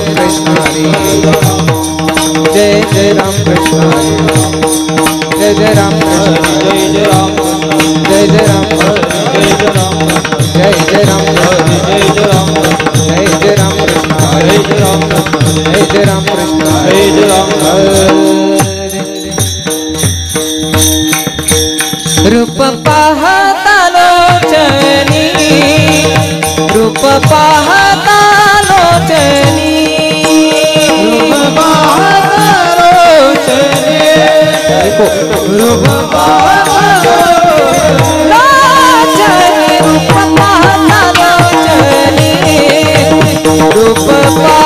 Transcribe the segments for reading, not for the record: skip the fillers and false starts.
राम कृष्ण हरे जय जय राम कृष्ण हरे जय जय राम कृष्ण जय जय राम जय जय राम जय जय राम जय जय राम जय जय राम जय जय राम कृष्ण जय जय राम जय जय राम कृष्ण जय जय राम रूप पाहता लोचनी रूप पाहता लोचनी रूप पाहता लोचनी रूप पाहता लोचनी रूप पाहता लोचनी रूप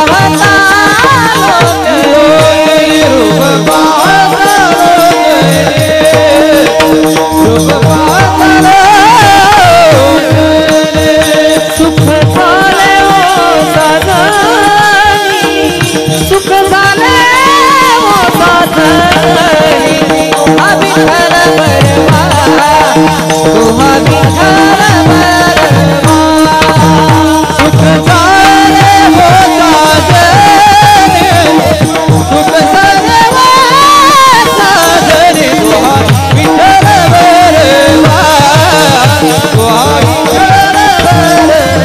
पाहता लोचनी रूप पाहता रूप पाहता सुख झाले ओ साधनी सुख झाले ओ साधनी विठ्ठल बरवा तुहा विठ्ठल बरवा सुख झाले ओ साधनी सुख झाले ओ साधनी तुहा विठ्ठल बरवा तुहा विठ्ठल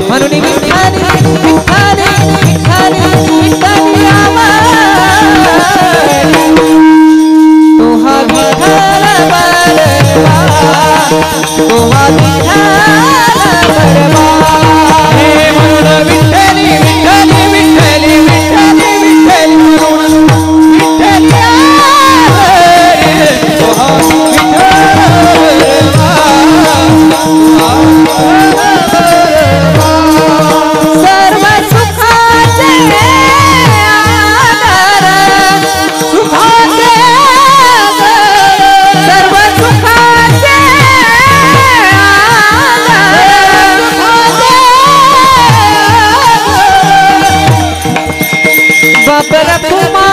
म्हणून विठ्ठल विठ्ठल विठ्ठल विठ्ठल तुहा विठ्ठल बरवा तुहा विठ्ठल बरवा हे म्हणून विठ्ठल विठ्ठल विठ्ठल विठ्ठल विठ्ठल म्हणून विठ्ठल तुहा सर्व सुखाचे आधार सुखाचे सर्व सुखाचे आधार बापर कुमा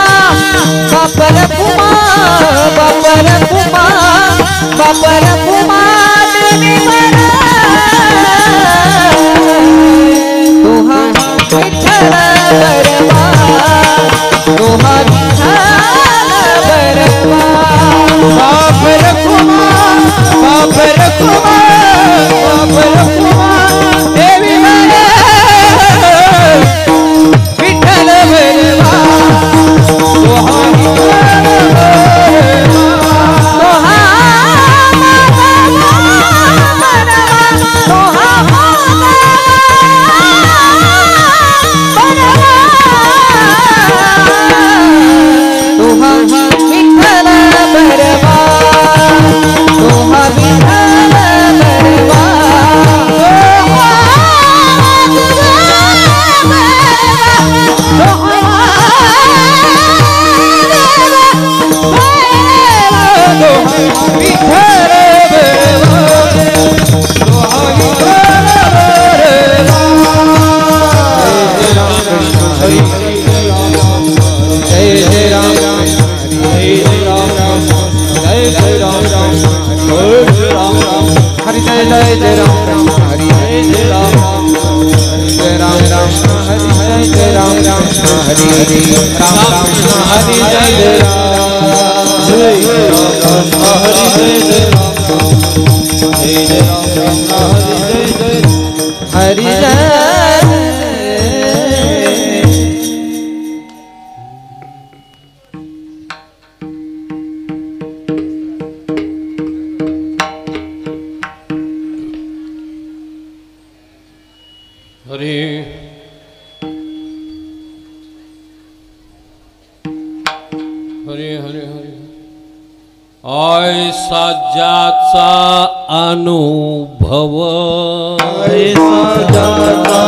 बापर कुमा बापर कुमा बापर कुमा देवी तुहा विठ्ठल बरवा तुहा विठ्ठल बरवा बापर कुमा बापर कुमा बापर कुमा देवी विठ्ठल बरवा तुहा विठ्ठल बरवा हरि जय जय जय राम हरि जय जय राम जय राम राम हरि जय जय राम हरि हरि राम राम हरि जय जय राम जय राम हरि जय जय राम जय जय राम हरि जय जय हरि हरे हरे हरे ऐसा ज्याचा अनुभव ऐसा ज्याचा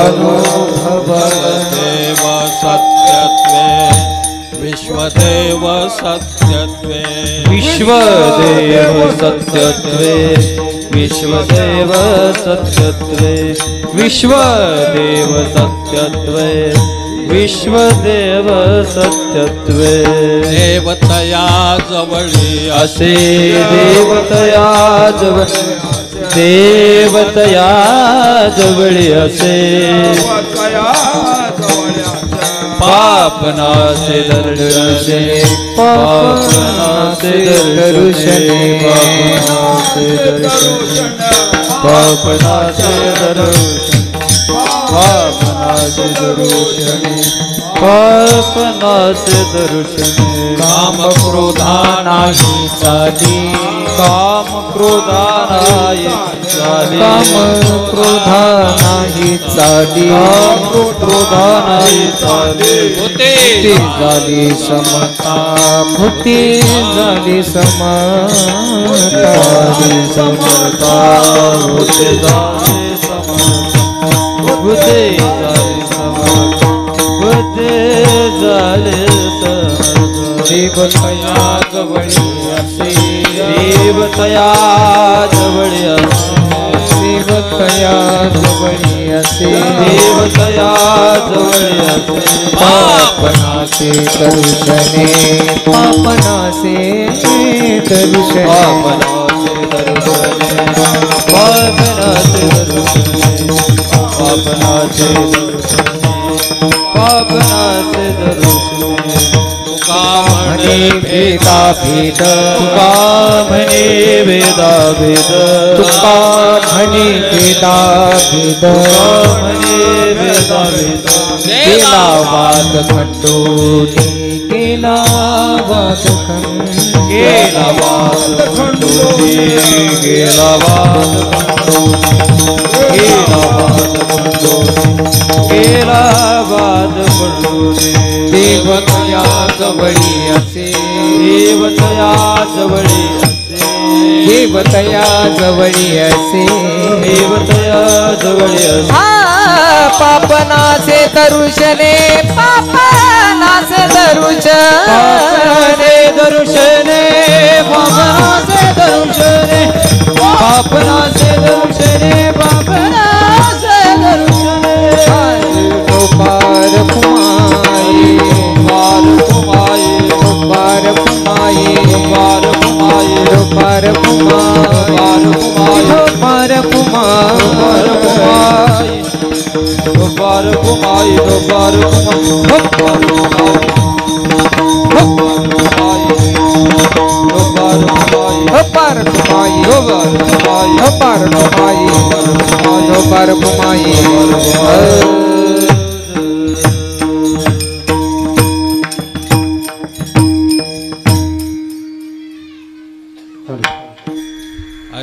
अनुभव देव सत्यत्वे विश्वदेव सत्यत्वे विश्वदेव सत्यत्वे विश्वदेव सत्यत्वे विश्वदेव सत्यत्वे विश्वदेव सत्यत्वे देवतया जवळी असे देवतया जवळी असे पापनासे दर्शने पापनासे दर्शने पापनासे दर्शने पापनासे दर्शने पापनासे दर्शने पापनासे दर्शने काम क्रोधा नाही चाली काम क्रोधा नाही चाली काम क्रोधा नाही चाली काम क्रोधा नाही चाली होते झाली समता भूती झाली समता समता होते झाली समता भूते झाली समता भूते झाले देवतया जवळी असे देवतया जवळी असे देवतया जवळी असे देवतया जवळी असे पापनासे दर्शने पापनासे दर्शने पापनासे दर्शने पापनासे दर्शने पापनासे दर्शने पापनासे दर्शने तुकामणे भेदा भेद तुकामणे भेदा भेद तुकामणे भेदा भेद तुकामणे भेदा भेद केला वाद खंडोनी केला वाद खंडोनी केला वाद खंडोनी केला वाद खंडोनी केला वाद खंडोनी केला वाद खंडोनी देवतया जवळी असे देवतया जवळी असे देवतया जवळी असे देवतया जवळी असे पापनासे दरुशने पापनासे दरुशने दरुशने पापनासे दरुशने पापनासे दरुशने पापनासे दरुशने पार कुमाई पार कुमाई पार कुमाई पार कुमाई पार कुमाई पार कुमाई पार कुमाई पार कुमाई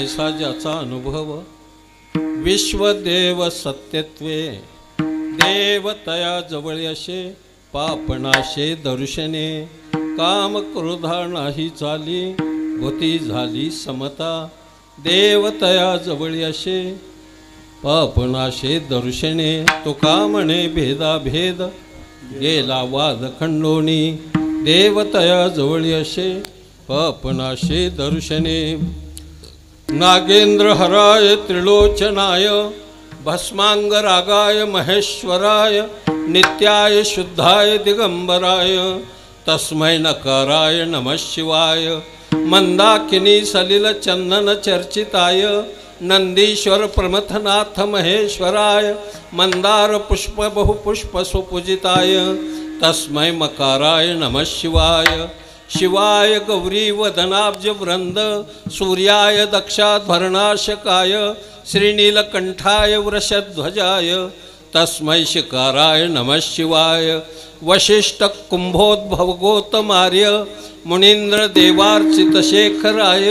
ऐसा ज्याचा अनुभव विश्वदेव सत्यत्वे देवतया जवळी असे पापनाशे दर्शने काम क्रोधा नाही चाली भूती झाली समता देवतया जवळी असे पापनाशे दर्शने तुका म्हणे भेदा भेद गेला वाद खंडोनी देवतया जवळी असे पापनाशे दर्शने नागेंद्र हराय त्रिलोचनाय भस्मांगरागाय महेश्वराय नित्याय शुद्धाय दिगंबराय तस्मै नकाराय नमः शिवाय मंदाकिनी सलिल चंदन चर्चिताय नंदीश्वर प्रमथनाथ महेश्वराय मंदार पुष्प बहुपुष्प सुपूजिताय तस्मै मकाराय नमः शिवाय शिवाय गौरी वदनाब्ज वृंद सूर्याय दक्षाध्वर्णाशकाय श्रीनीलकंठाय वृषध्वजाय तस्मै शिकाराय नमः शिवाय वशिष्ठ कुंभोद्भवगोतमार्य मुनीन्द्र देवार्चित शेखराय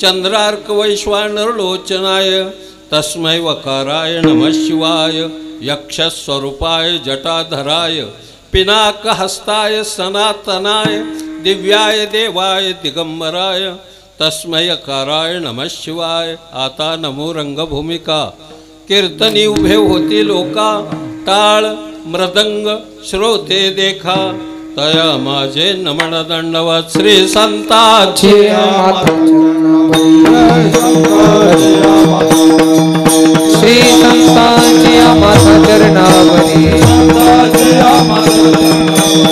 चंद्रार्क वैश्वानर लोचनाय तस्मै वकाराय नमः शिवाय यक्षस्वरूपाय जटाधराय पिनाकहस्ताय सनातनाय दिव्याय देवाय दिगंबराय तस्मै यकाराय नमः शिवाय। आता नमो रंगभूमिका कीर्तनी उभे होती लोका टाळ मृदंग श्रोते देखा तया माझे नमन दंडवत श्री संताची श्री संतांची माता चरणावरी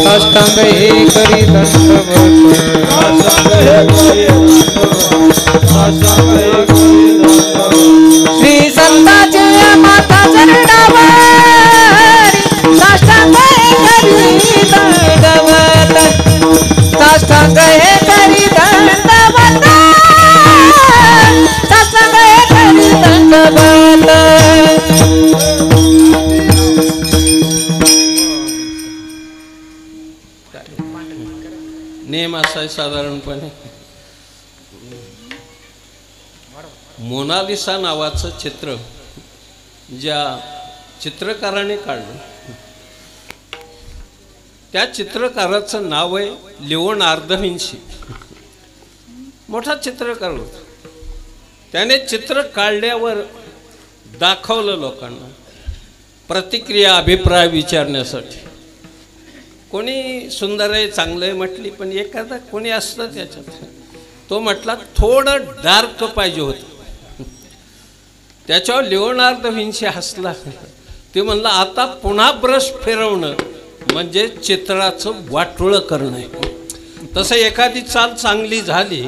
साष्टांग हे करी दंडवत श्री संतांची माता चरणावरी साष्टांग हे करी दंडवत साष्टांग हे करी दंडवत साष्टांग हे करी दंडवत। नेम असा आहे साधारणपणे मोनालिसा नावाचं चित्र ज्या चित्रकाराने काढलं त्या चित्रकाराचं नाव आहे लिओनार्दो विंची। मोठा चित्रकार होता। त्याने चित्र काढल्यावर दाखवलं लोकांना प्रतिक्रिया अभिप्राय विचारण्यासाठी। कोणी सुंदर आहे चांगलं आहे म्हटली पण एखादा कोणी असतं त्याच्यात तो म्हटला थोडं डार्क पाहिजे होतं। त्याच्यावर लिओनार्दो विंची हसला। ते म्हणलं आता पुन्हा ब्रश फिरवणं म्हणजे चित्राचं वाटोळं करणं। तसं एखादी चाल चांगली झाली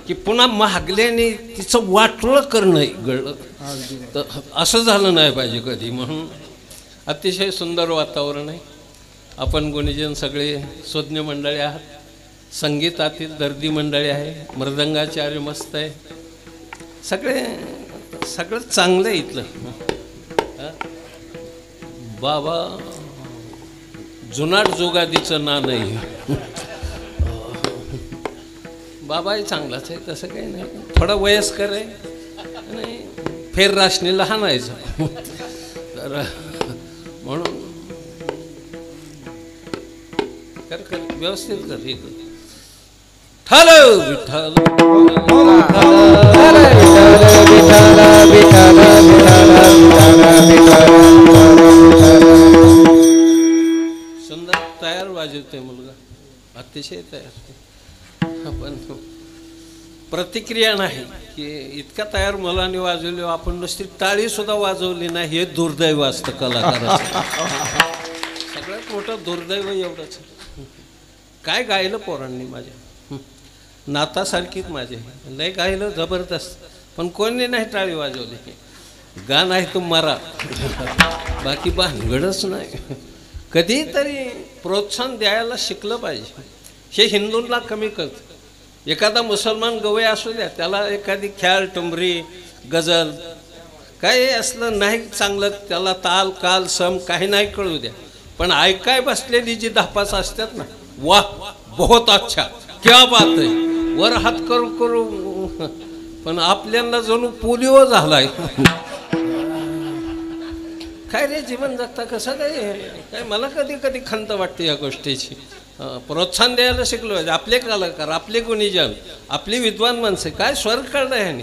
की पुन्हा महागल्याने तिचं वाटोळं करणं गळलं तर असं झालं नाही पाहिजे कधी। म्हणून अतिशय सुंदर वातावरण आहे। आपण गुणीजन सगळे सुज्ञ मंडळी आहात। संगीतातील दर्दी मंडळी आहे। मृदंगाचार्य मस्त आहे। सगळं चांगलं आहे इथलं। बाबा जुनाट जोगादीचं ना नाही बाबाही चांगलाच आहे तसं काही नाही। थोडा वयस्कर आहे आणि फेर राशनी लहान आहे तर म्हणून कर व्यवस्थित कर हे कर हॅलो विठ्ठल सुंदर तयार वाजवते मुलगा अतिशय तयार। पण प्रतिक्रिया नाही की इतका तयार मुलांनी वाजवली आपण नुसती टाळी सुद्धा वाजवली नाही हे दुर्दैव असतं कलाकाराचं। सगळ्यात मोठं दुर्दैव एवढंच काय गायलं पोरांनी माझ्या नातासारखीच माझे लय गायलं जबरदस्त पण कोणी नाही टाळी वाजवली। गाणं आहे तो मरा बाकी भानगडच नाही। कधीतरी प्रोत्साहन द्यायला शिकलं पाहिजे। हे हिंदूंना कमी करतं। एखादा मुसलमान गवई असू द्या त्याला एखादी ख्याल टुमरी गजल काही असलं नाही चांगलं त्याला ताल काल सम काही नाही कळू द्या पण ऐकाय बसलेली जी धापास असतात ना वाह बहुत अच्छा क्या बात आहे वर हात करू करू पण आपल्याला जणू पोलिओ झालाय। काय रे जीवन जगता कसं काय मला कधी कधी खंत वाटते या गोष्टीची। प्रोत्साहन द्यायला शिकलो पाहिजे। आपले कलाकार आपले गुणीजन आपली विद्वान माणसं काय स्वर काढलं ह्याने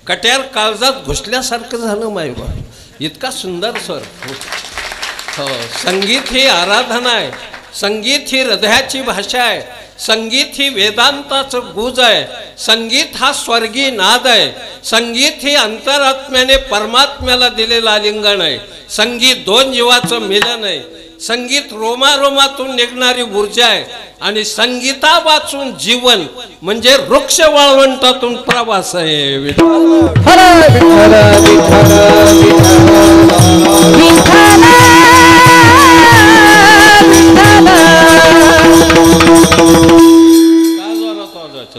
कट्यार काळजात घुसल्यासारखं झालं मायबा इतका सुंदर स्वर। हो संगीत ही आराधना आहे। संगीत ही हृदयाची भाषा आहे। संगीत ही वेदांताचं गुज आहे। संगीत हा स्वर्गीय नाद आहे। संगीत ही अंतरात्म्याने परमात्म्याला दिलेलं आलिंगन आहे। संगीत दोन जीवाचं मिलन आहे। संगीत रोमारोमातून निघणारी ऊर्जा आहे आणि संगीता वाचून जीवन म्हणजे वृक्ष वाळवंटातून प्रवास आहे।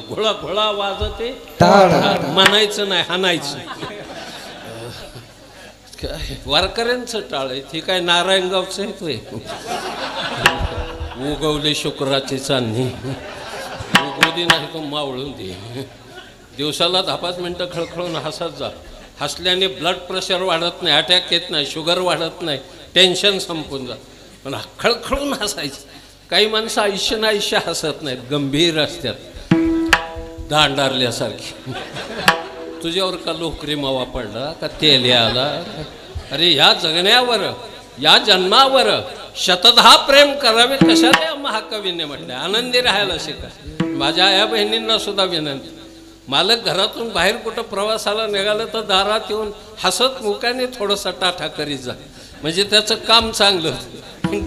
घोळा घोळा वाजते म्हणायचं नाही हाणायचं। वारकऱ्यांचं टाळ आहे ते काय नारायणगावचं आहे तो उगवले शुक्राची चांदणी उगवली नाही तो मावळून दे दिवसाला 10-5 मिनिटं खळखळून हसत जा हसल्याने ब्लड प्रेशर वाढत नाही, अटॅक येत नाही, शुगर वाढत नाही, टेन्शन संपून जात. पण खळखळून हसायचं. काही माणसं आयुष्य ना आयुष्य हसत नाहीत, गंभीर असतात, दांडारल्यासारखी. तुझ्यावर का लोकरी मावा पडला का तेल आला? अरे या जगण्यावर, या जन्मावर शतधा प्रेम करावे कशाला महाकवीने म्हटलं. आनंदी राहायला शिका. माझ्या आया बहिणींना सुद्धा विनंती, मालक घरातून बाहेर कुठं प्रवासाला निघालं तर दारात येऊन हसत मुखाने थोडंसं टाटा करीत जा, म्हणजे त्याचं काम चांगलं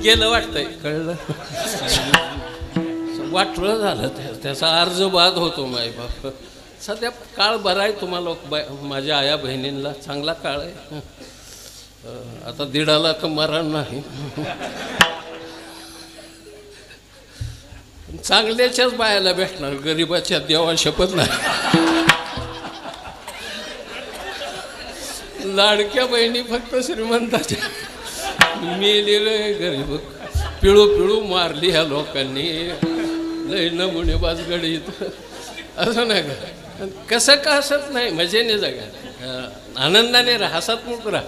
गेलं वाटतंय. कळलं? वाटलं झालं त्याचा अर्ज बाद होतो. माय बाप सध्या काळ बरा आहे तुम्हाला, माझ्या आया बहिणींना चांगला काळ आहे. आता दीडाला तर मरण नाही. चांगल्याच्याच बायाला भेटणार, गरीबाच्या देवा शपथ नाही. लाडक्या बहिणी फक्त श्रीमंताच्या. मी लिहिलंय गरीब पिळू पिळू मारली ह्या लोकांनी, लय नमुनेबाज गडीत. असं नाही का? कसं का हसत नाही, मजेने जगा, आनंदाने राहा, हसतमुख राहा.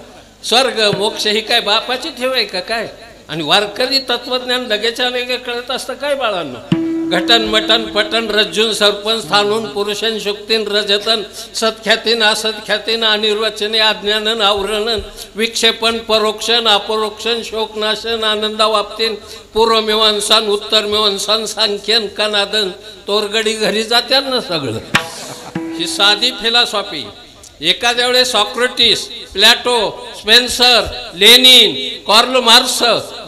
स्वर्ग मोक्ष ही काय बापाची ठेव आहे का काय? आणि वारकरी तत्वज्ञान लगेच्या लगे कळत असतं काय बाळांना? घटन मटन पटन रज्जून सरपंच स्थानून पुरुषन शुक्तीन रजतन सत्ख्यातीन असत्ख्यातीन अनिर्वचने अज्ञानन आवरणन विक्षेपण परोक्षण अपरोक्षण शोकनाशन आनंदा वापतीन पूर्वमीमांसन उत्तरमीमांसन सांख्यन कनादन तोरगडी घरी जात्याल ना सगळं. ही साधी फिलॉसॉफी. एखाद्या वेळेस Socrates, plateau, Spencer, Lenin, Karl Marx,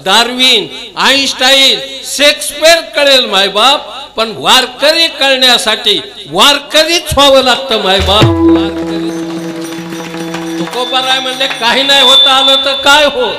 Darwin, Einstein, Shakespeare कळेल मायबाप, पण वारकरी कळण्यासाठी वारकरीच व्हावं लागतं मायबाप. तुकोबाराय म्हणले काही नाही होता आलं तर काय हो.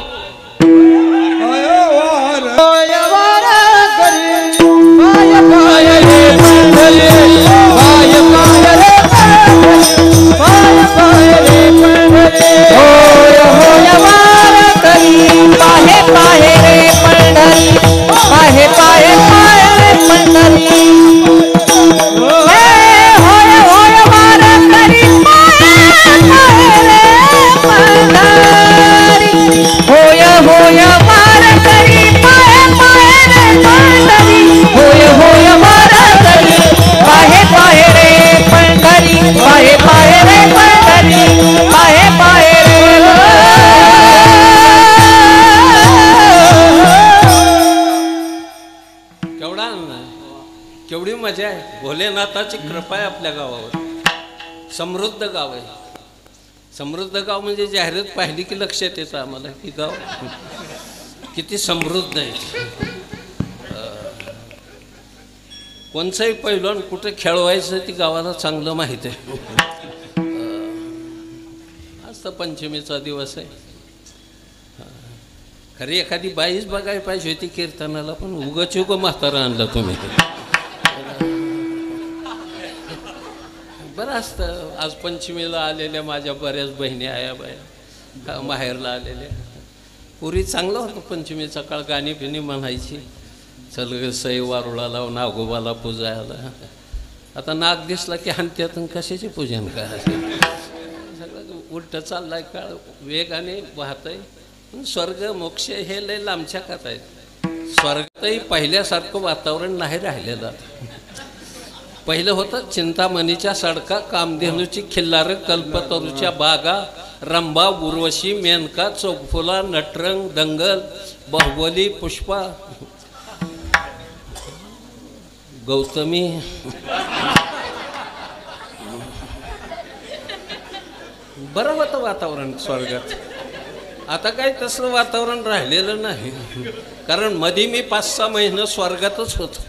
केवढी मजा आहे. भोलेनाथाची कृपा आहे आपल्या गावावर. समृद्ध गाव आहे. समृद्ध गाव म्हणजे जाहिरात पाहिली की लक्षात येतं आम्हाला की गाव किती समृद्ध आहे. कोणचंही पैलवान कुठे खेळवायचं ती गावाला चांगलं माहीत आहे. आज तर पंचमीचा दिवस आहे. खरी एखादी बाईच बघायला पाहिजे होती कीर्तनाला, पण उगाच उगं म्हातारा आणला तुम्ही. बरं असतं. आज पंचमीला आलेल्या माझ्या बऱ्याच बहिणी आया बाया माहेरला आलेल्या. पूर्वी चांगलं होतं पंचमीचा काळ. गाणी बिणी म्हणायची, चल ग सई वारुळाला नागोबाला पूजायला. आता नाग दिसला की हंत्यातून कशाचे पूजन करायचे. सगळं उलट चाललाय काळ, वेगाने वाहतंय. स्वर्ग मोक्ष हे लय लांबच्या कथा आहेत. स्वर्गातही पहिल्यासारखं वातावरण नाही राहिलेलं. पहिलं होतं चिंतामणीच्या सडका, कामधेनूची खिल्लार, कल्पतरूच्या बागा, रंभा, उर्वशी, मेनका, चौफुला, नटरंग, दंगल, बाहुबली, पुष्पा, गौतमी. बरं होतं वातावरण स्वर्गात. आता काही तसलं वातावरण राहिलेलं नाही. कारण मध्ये मी 5-6 महिने स्वर्गातच होतो.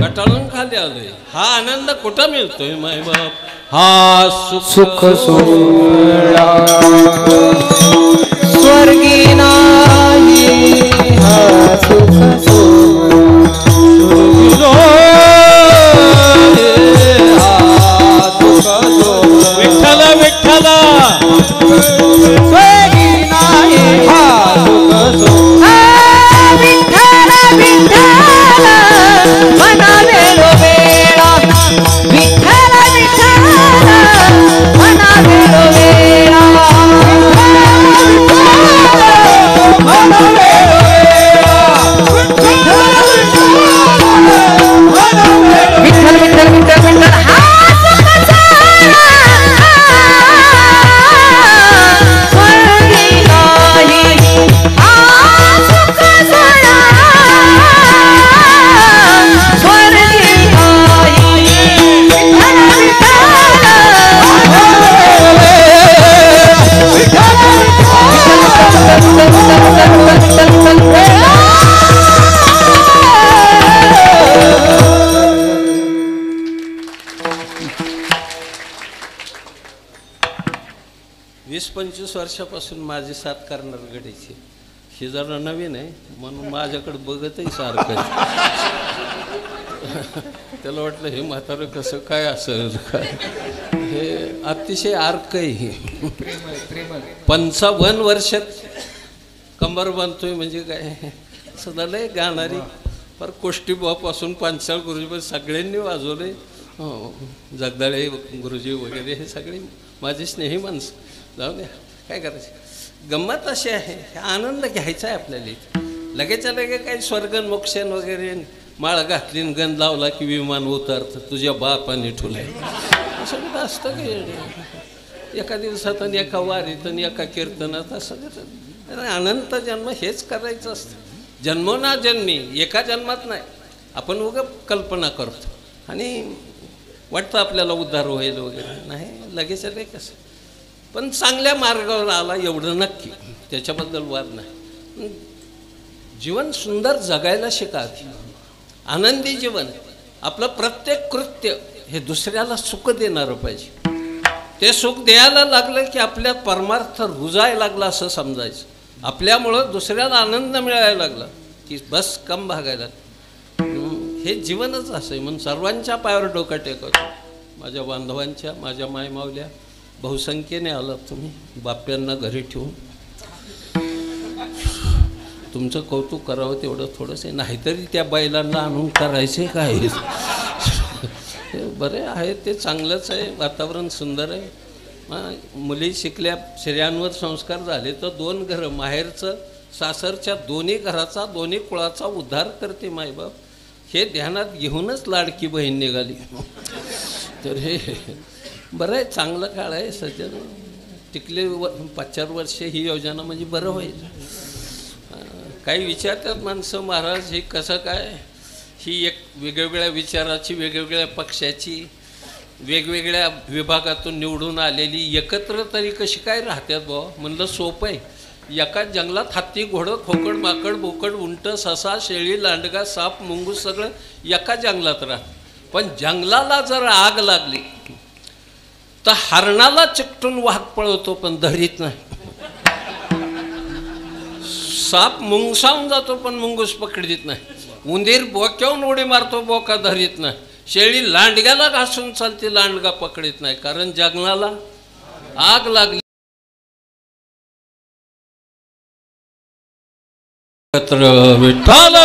कटाळून खाली आलोय. हा आनंद कुठं मिळतोय माय बाप? हा सुख सोहळा स्वर्गी नाही. हा सुख विठ्ठल विठ्ठल स्वर्गी नाही. हा सुख विठ्ठल विठ्ठल म्हणाले रो वेळा, विठ्ठल विठ्ठल म्हणा 20-25 वर्षापासून माझी साथ करणार गडीची. ही जरा नवीन आहे म्हणून माझ्याकडे बघतही सारखं. त्याला वाटलं हे म्हातारं कसं काय असेल काय. हे अतिशय आर्क आहे. 55 वर्षात कंबर बांधतोय म्हणजे काय. सदा लय गाणारी पर कोष्टीबापासून पांचाळ गुरुजी पण सगळ्यांनी वाजवले. जगदाळे गुरुजी वगैरे हे सगळे माझे स्नेही माणसं. जाऊ द्या काय करायचं. गंमत अशी आहे, आनंद घ्यायचा आहे आपल्याला. लगेच्या लगे काही स्वर्गन मोक्षण वगैरे माळ घातली गंध लावला की विमान उतरतं तुझ्या बापाने ठुलंय असं असतं की. एका दिवसात आणि एका वारीत आणि एका कीर्तनात असं अनंत जन्म हेच करायचं असतं. जन्मोना जन्मी एका जन्मात नाही. आपण उगा कल्पना करतो आणि वाटतं आपल्याला उद्धार होईल वगैरे. नाही लगेच लगे कसं. पण चांगल्या मार्गावर आला एवढं नक्की, त्याच्याबद्दल वाद नाही. जीवन सुंदर जगायला शिका. आनंदी जीवन. आपलं प्रत्येक कृत्य हे दुसऱ्याला सुख देणारं पाहिजे. ते सुख द्यायला लागलं की आपल्यात परमार्थ रुजायला लागला असं समजायचं. आपल्यामुळं दुसऱ्याला आनंद मिळायला लागला की बस कम भागायला. हे जीवनच असं आहे. म्हणून सर्वांच्या पायावर डोकं टेकवतो. माझ्या बांधवांच्या, माझ्या मायमावल्या बहुसंख्येने आलात तुम्ही. बाप्यांना घरी ठेवून तुमचं कौतुक करावं तेवढं थोडंसं आहे. नाहीतरी त्या बैलांना आणून करायचे काय. बरे आहे ते चांगलंच आहे. वातावरण सुंदर आहे. मुली शिकल्या, स्त्रियांवर संस्कार झाले तर 2 घरं माहेरचं सासरच्या दोन्ही घराचा दोन्ही कुळाचा उद्धार करते मायबाप. हे ध्यानात घेऊनच लाडकी बहीण निघाली. तर हे बरं आहे. चांगलं काळ आहे. सज्जन टिकले 5-4 वर्षे ही योजना म्हणजे बरं होईल. काही विचारतात माणसं महाराज हे कसं काय. ही एक वेगवेगळ्या विचाराची, वेगवेगळ्या पक्षाची, वेगवेगळ्या विभागातून निवडून आलेली एकत्र तरी कशी काय राहतात बुवा. म्हणलं सोपं आहे. एका जंगलात हत्ती, घोडं, खोकड, माकड, बोकड, उंट, ससा, शेळी, लांडगा, साप, मुंगूस सगळं एका जंगलात राहत. पण जंगलाला जर आग लागली तर हरणाला चिकटून वाघ पळवतो पण धरीत नाही. साप मुंगसावून जातो पण मुंगूस पकडीत नाही. उंदीर बोक्यावून उडी मारतो, बोका धरीत नाही. शेळी लांडग्याला घासून चालते, लांडगा पकडीत नाही. कारण जंगलाला आग लागली. विठ्ठल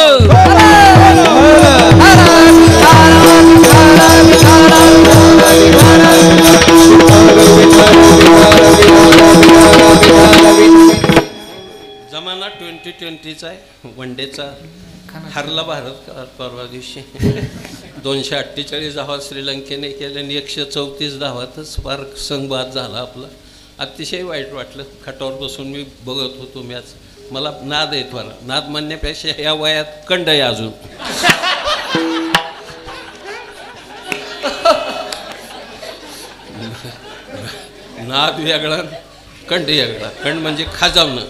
जमाना 2020चा आहे. वनडेचा हरला भारत परवा दिवशी. 248 धावा श्रीलंकेने केल्या आणि 134 धावातच फार संघबाद झाला आपला. अतिशय वाईट वाटलं. खाटावर बसून मी बघत होतो मॅच. मला नाद आहे फार. नाद म्हणण्यापेक्षा या वयात कंड आहे अजून. नाद वेगळा, कंड वेगळा. कंड म्हणजे खाजावणं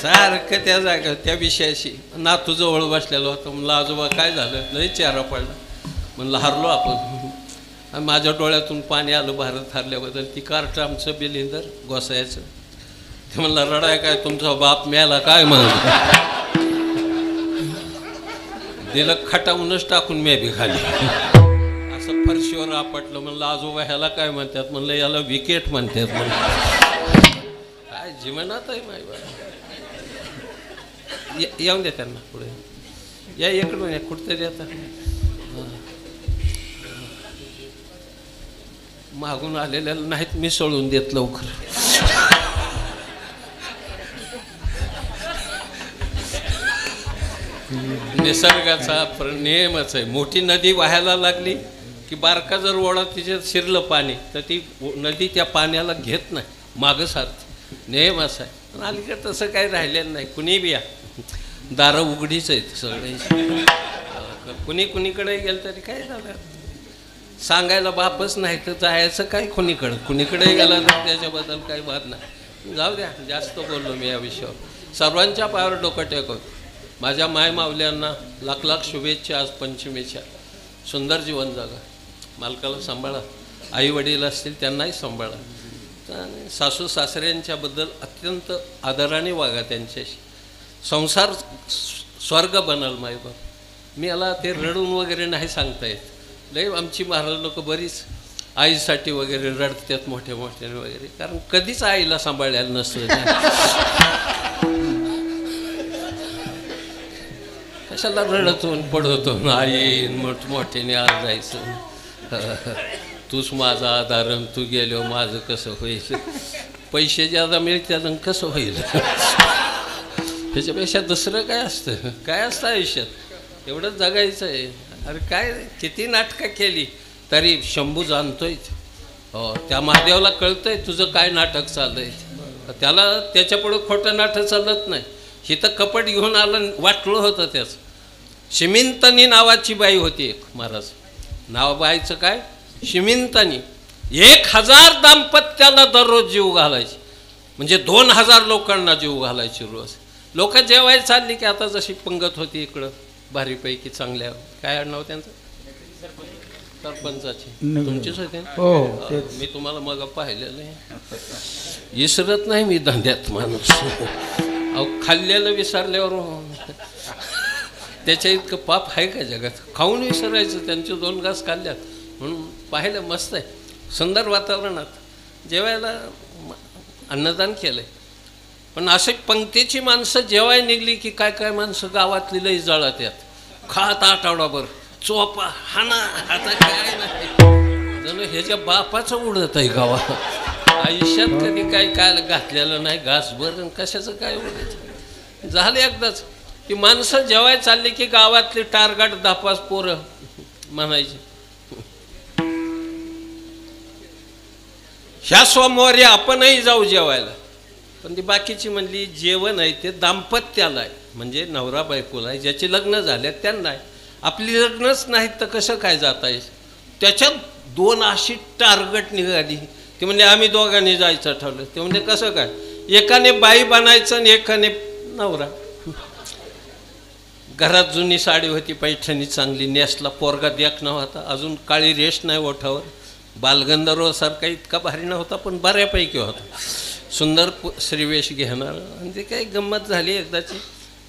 सारखं त्या जागा त्या विषयाशी. नातू जवळ बसलेलो होता. म्हणलं आजोबा काय झालं. लई चेहरा पडला. म्हणलं हरलो आपण. माझ्या डोळ्यातून पाणी आलं भारत हरल्याबद्दल. ती कार्ट आमचं बिलिंदर गोसायचं. ते म्हणलं रडाय काय तुमचा बाप मिळाला काय म्हणत. दिलं खटावूनच टाकून मी बी खाली असं फरशीवर आपटलं. म्हणलं आजोबा ह्याला काय म्हणतात. म्हणलं याला विकेट म्हणतात. म्हणलं काय जीवनात आहे माय बा. येऊन द्या त्यांना पुढे. या इकडून या कुठतरी आता मागून आलेल्याला नाहीत मी सोडून देत लवकर. निसर्गाचा नियमच आहे. मोठी नदी वाहायला लागली की बारका जर ओढा तिच्यात शिरलं पाणी तर ती नदी त्या पाण्याला घेत नाही, मागं सारते. नियम असा आहे. पण अलीकडे तसं काही राहिलेलं नाही. कुणी बी या, दारं उघडीच आहेत सगळे. कुणीकडे गेलं तरी काय झालं. सांगायला बापच नाही तर जायचं काय कुणीकडं. कुणीकडे गेला तर त्याच्याबद्दल काही वाद नाही. जाऊ द्या, जास्त बोललो मी या विषयावर. सर्वांच्या पायावर डोकं टेकवतो. माझ्या माय मावल्यांना लाख लाख शुभेच्छा. आज पंचमीच्या. सुंदर जीवन जगा. मालकाला सांभाळा. आई वडील असतील त्यांनाही सांभाळा. सासू सासऱ्यांच्याबद्दल अत्यंत आदराने वागा त्यांच्याशी. संसार स्वर्ग बनल मायबाप. मी याला ते रडून वगैरे नाही सांगता येत. लय आमची महाराज लोक बरीच आईसाठी वगैरे रडतात मोठ्या मोठ्याने वगैरे, कारण कधीच आईला सांभाळलेलं नसतं. कशाला रडतो पडतो आई मोठमोठ्याने आज जायचं. तूच माझा आधारण, तू गेलो माझं कसं होईल. पैसे ज्यादा मिळतात कसं होईल. त्याच्यापेक्षा दुसरं काय असतं, काय असतं आयुष्यात, एवढंच जगायचं आहे. अरे काय किती नाटकं केली तरी शंभू जाणतोय. हो, त्या महादेवाला कळतंय तुझं काय नाटक चाललंय. त्याला त्याच्यापुढं खोटं नाटक चालत नाही. हिथं कपट घेऊन आलं, वाटलं होतं त्याचं. शिमिंतनी नावाची बाई होती एक महाराज. नाव बाईचं काय, शिमिंतनी. 1000 दाम्पत्याला दररोज जीव घालायची, म्हणजे 2000 लोकांना जीव घालायची रोज. लोक जेवायला चालली की आता जशी पंगत होती इकडं भारीपैकी चांगल्या. काय नाव त्यांचं, सरपंचाची तुमचीच होते ना. मी तुम्हाला मग पाहिलेलं आहे. विसरत नाही मी धंद्यात माणूस. अहो खाल्लेलं विसरल्यावर त्याच्या इतकं पाप आहे का जगात. खाऊन विसरायचं, त्यांचे 2 घास खाल्ल्यात म्हणून पाहिलं. मस्त आहे, सुंदर वातावरणात जेवायला अन्नदान केलंय. पण असे पंक्तीची माणसं जेवाय निघली की काय काय माणसं गावातली लई जळत यात. खात आठवडाभर चोपा हाना, आता काय नाही जणू ह्याच्या बापाचं उडत आहे गावात. आयुष्यात कधी काय काय घातलेलं नाही घासभर, कशाचं काय उडायचं. झालं एकदाच की माणसं जेवाय चालली की गावातली टारगाट 10-5 पोरं म्हणायची, ह्या सोमवारी आपणही जाऊ जेवायला. पण ती बाकीची म्हणली जेवण आहे ते दाम्पत्याला आहे, म्हणजे नवरा बायकोला आहे. ज्याचे लग्न झाले त्यांना आहे, आपली लग्नच नाहीत तर कसं काय जाता येईल. त्याच्यात 2 अशी टार्गेट निघाली. ते म्हणजे आम्ही दोघांनी जायचं ठरलं. ते म्हणजे कसं काय, एकाने बाई बनायचं आणि एकाने नवरा. घरात जुनी साडी होती पैठणी चांगली, नेसला पोरगा देखणा होता, अजून काळी रेष नाही ओठावर. बालगंधर्वसारखा इतका भारी नव्हता पण बऱ्यापैकी होता. सुंदर श्रीवेश घेणार. आणि ते काही गंमत झाली एकदाची.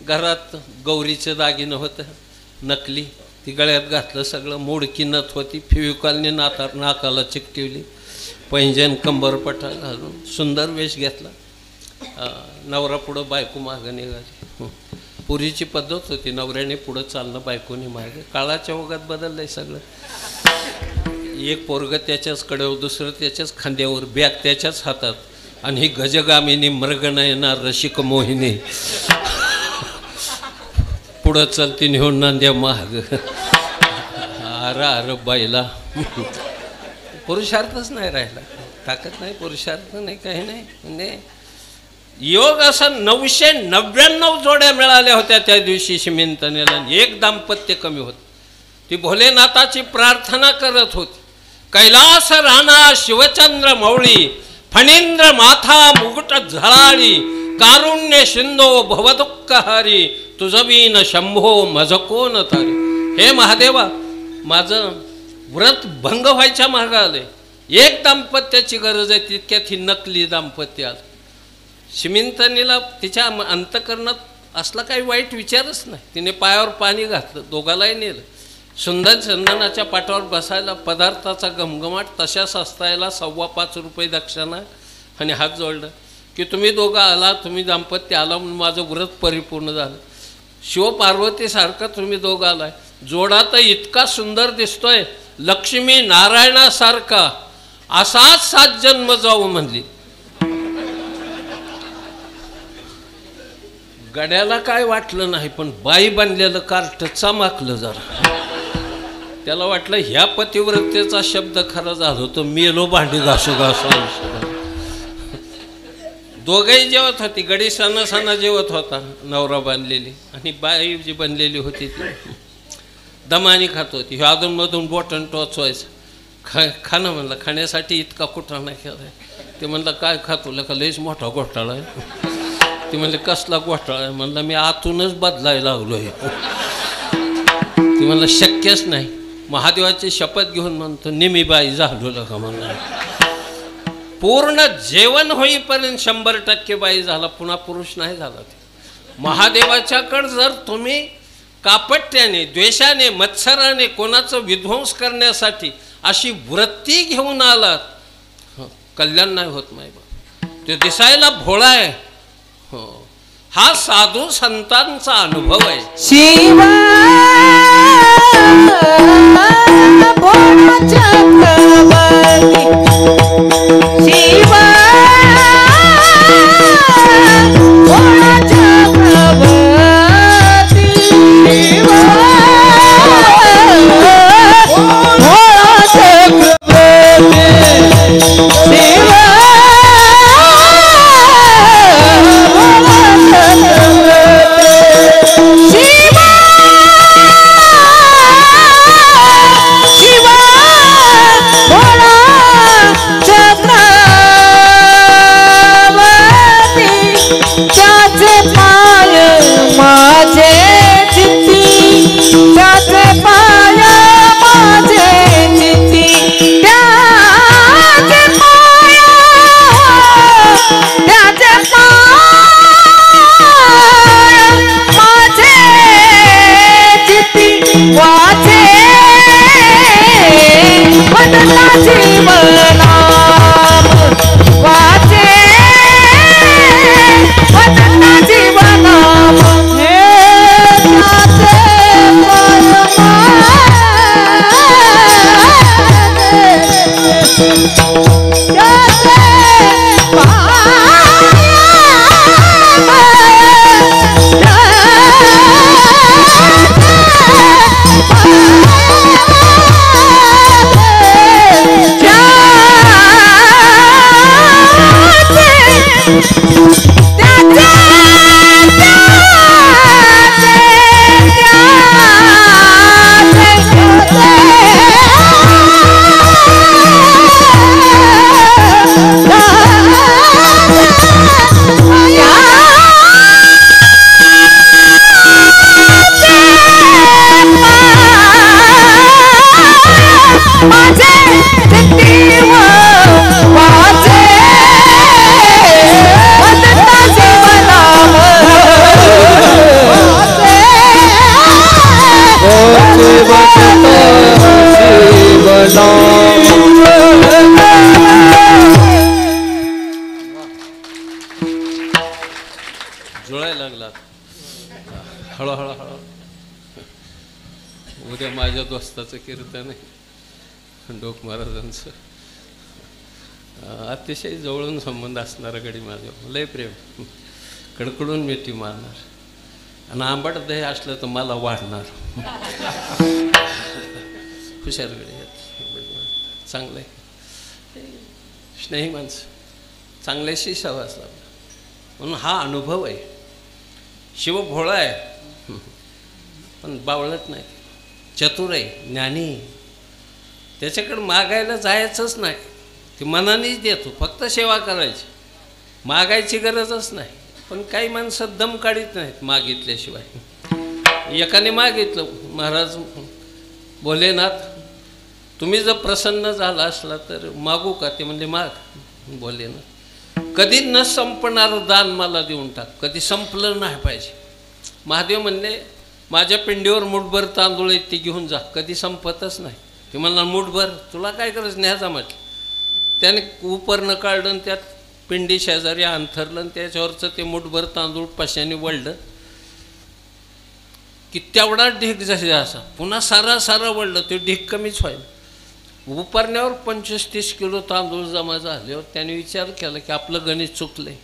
घरात गौरीचं दागिनं होतं नकली, ती गळ्यात घातलं सगळं. मोडकी नथ होती, फेविकॉलने नाकाला चिकटवली. पैंजण कंबरपटा घालून सुंदर वेश घेतला. नवरा पुढं बायको मागं निघाली. पूर्वीची पद्धत होती, नवऱ्याने पुढं चालणं बायकोने मागे. काळाच्या ओघात बदललंय सगळं. एक पोरग त्याच्याच कडेवर, दुसरं त्याच्याच खांद्यावर, बॅग त्याच्याच हातात, आणि ही गजगामिनी मृगनयना रसिक मोहिनी पुढं चलती नेऊन नांद्या महाग. अरे बाईला पुरुषार्थच नाही राहिला, ताकद नाही, पुरुषार्थ नाही, काही नाही. म्हणजे योग असा 999 जोड्या मिळाल्या होत्या त्या दिवशी शिमिंतनेला. 1 दाम्पत्य कमी होत. ती भोलेनाथाची प्रार्थना करत होती. कैलास राणा शिवचंद्र मौळी, फणींद्र माथा मुकुट झळाळी, कारुण्य शिंदो भवदुःखहारी, तुझवीन शंभो मज कोण तारी. हे महादेवा, माझं व्रत भंग व्हायच्या मागं आलंय. 1 दाम्पत्याची गरज आहे, तितक्यात ही नकली दाम्पत्य आलं. शिमिंतनीला तिच्या अंतकरणात असला काही वाईट विचारच नाही. तिने पायावर पाणी घातलं, दोघालाही नेलं. सुंदर चंदनाच्या पाटावर बसायला, पदार्थाचा घमघमाट तशाच असतायला 5.25 रुपये दक्षिणा, आणि हात जोडलं की तुम्ही दोघं आला, तुम्ही दाम्पत्य आला म्हणून माझं व्रत परिपूर्ण झालं. शिवपार्वतीसारखं तुम्ही दोघं आलाय. जोडा तर इतका सुंदर दिसतोय, लक्ष्मी नारायणासारखा, असाच 7 जन्म जाऊ म्हणली. गड्याला काय वाटलं नाही, पण बाई बनलेलं कार्ट चमाकलं जरा. त्याला वाटलं ह्या पतिव्रतेचा शब्द खरा झालो तर मेलो भांडी घासू घासू. दोघंही जेवत होती. गडी सणा जेवत होता नवरा बांधलेली, आणि बाई जी बनलेली होती ती दमानी खात होती. ह्या अधूनमधून बोटन टोचवायचं. खाणं म्हणलं, खाण्यासाठी इतका कुठाणा केलाय. ते म्हणलं काय खातो, का लईच मोठा घोटाळा आहे. ते म्हणले कसला घोटाळा आहे. म्हणलं मी आतूनच बदलायला लागलोय. ते म्हणलं शक्यच नाही. महादेवाची शपथ घेऊन म्हणतो निमी बाई झालो का म्हणलं. पूर्ण जेवण होईपर्यंत 100% बाई झाला, पुन्हा पुरुष नाही झाला. ते महादेवाच्याकडे जर तुम्ही कापट्याने, द्वेषाने, मत्सराने कोणाचं विध्वंस करण्यासाठी अशी वृत्ती घेऊन आलात, कल्याण नाही होत. नाही बा, ते दिसायला भोळा आहे. हो, हा साधू संतांचा अनुभव आहे. शिवा भोळा चक्रवर्ती, शिवा भोळा चक्रवर्ती, शिवा भोळा चक्रवर्ती, शिवा जुळायला लागला. हळूहळू हळू. उद्या माझ्या दोस्ताचं कीर्तन आहे, डोक महाराजांचं. अतिशय जवळून संबंध असणारा गडी माझं, लय प्रेम. कडकडून मिठी मारणार आणि आंबट दही असलं तर मला वाढणार. हुशार गडी आहेत, चांगलं आहे, स्नेही माणसं, चांगल्याशी सहवास लावला. म्हणून हा अनुभव आहे. शिव भोळा आहे पण बावळत नाही, चतुर आहे, ज्ञानी. त्याच्याकडे मागायला जायचंच नाही, ते मनानेच देतो, फक्त सेवा करायची, मागायची गरजच नाही. पण काही माणसं दम काढीत नाहीत मागितल्याशिवाय. एकाने मागितलं, महाराज भोलेनाथ तुम्ही जर प्रसन्न झाला असला तर मागू का? ते म्हणजे माग. भोलेनाथ कधी न संपणारं दान मला देऊन टाक, कधी संपलं नाही पाहिजे. महादेव म्हणले माझ्या पिंडीवर मुठभर तांदूळ आहेत ते घेऊन जा, कधी संपतच नाही. ते म्हणला मुठभर तुला काय करायचं, न्यायचा म्हटलं. त्याने उपरणं काढलं, त्यात पिंडी शेजारी अंथरलं, त्याच्यावरचं ते मुठभर तांदूळ पशाने वळलं की तेवढा ढीक जसे असा पुन्हा सारा वळलं, ते ढीक कमीच व्हायला. उपरण्यावर 25-30 किलो तांदूळ जमा झाल्यावर त्याने विचार केला की आपलं गणित चुकलंय.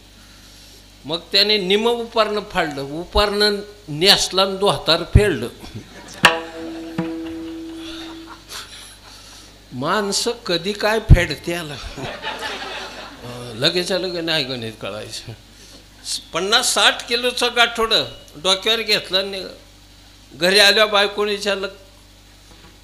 मग त्याने निम उपरणं फाडलं, उपरणं नेसला आणि 2 हातार फेडलं. माणसं कधी काय फेडते आला, लगेच नाही गणित कळायचं. 50-60 किलोचं गाठोडं डोक्यावर घेतलं आणि घरी आल्या बायकोने विचारलं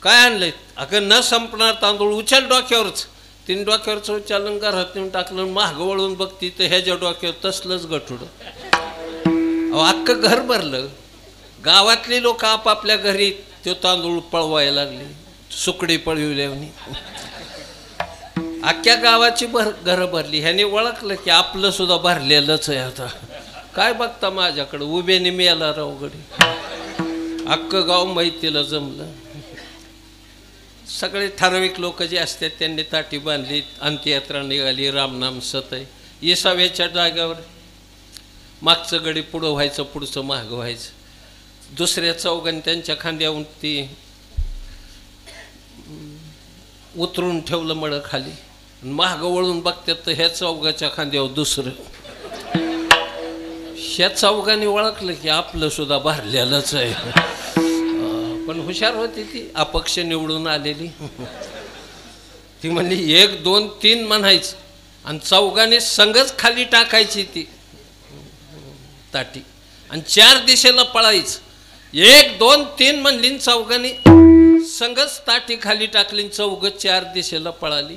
काय आणलंय? अगं न संपणार तांदूळ, उचल डोक्यावरच. तिने डोक्यावरचं उचलून घरात नेऊन टाकलं. माग वळून बघती तर ह्याच्या डोक्यावर तसलंच गठुडं. अख्खं घर भरलं. गावातली लोक आपापल्या घरी तो तांदूळ पळवायला लागले, सुकडी पळविल्याने. अख्ख्या गावाची घरं भरली. ह्याने ओळखलं की आपलं सुद्धा भरलेलंच आहे. आता काय बघता माझ्याकडं, उभेने मेला राव गडी. अख्खं गाव मैतीला जमलं. सगळे ठराविक लोक जे असतात त्यांनी ताटी बांधली, अंत्ययात्रा निघाली, रामनाम सतय. 20व्याच्या जाग्यावर मागचं गडी पुढं व्हायचं, पुढचं मागं व्हायचं. दुसऱ्या चौघांनी त्यांच्या खांद्यावरून ती उतरून ठेवलं मळं खाली. मागं वळून बघतात तर ह्या चौघाच्या खांद्यावर दुसरं. ह्या चौघांनी ओळखलं की आपलं सुद्धा भरलेलंच आहे. पण हुशार होती ती, अपक्ष निवडून आलेली. ती म्हणली 1 2 3 म्हणायचं आणि चौघांनी संगच खाली टाकायची ती ताटी आणि 4 दिशेला पळायचं. 1 2 3 म्हणली, चौघांनी संगच ताटी खाली टाकली. चौघ 4 दिशेला पळाली,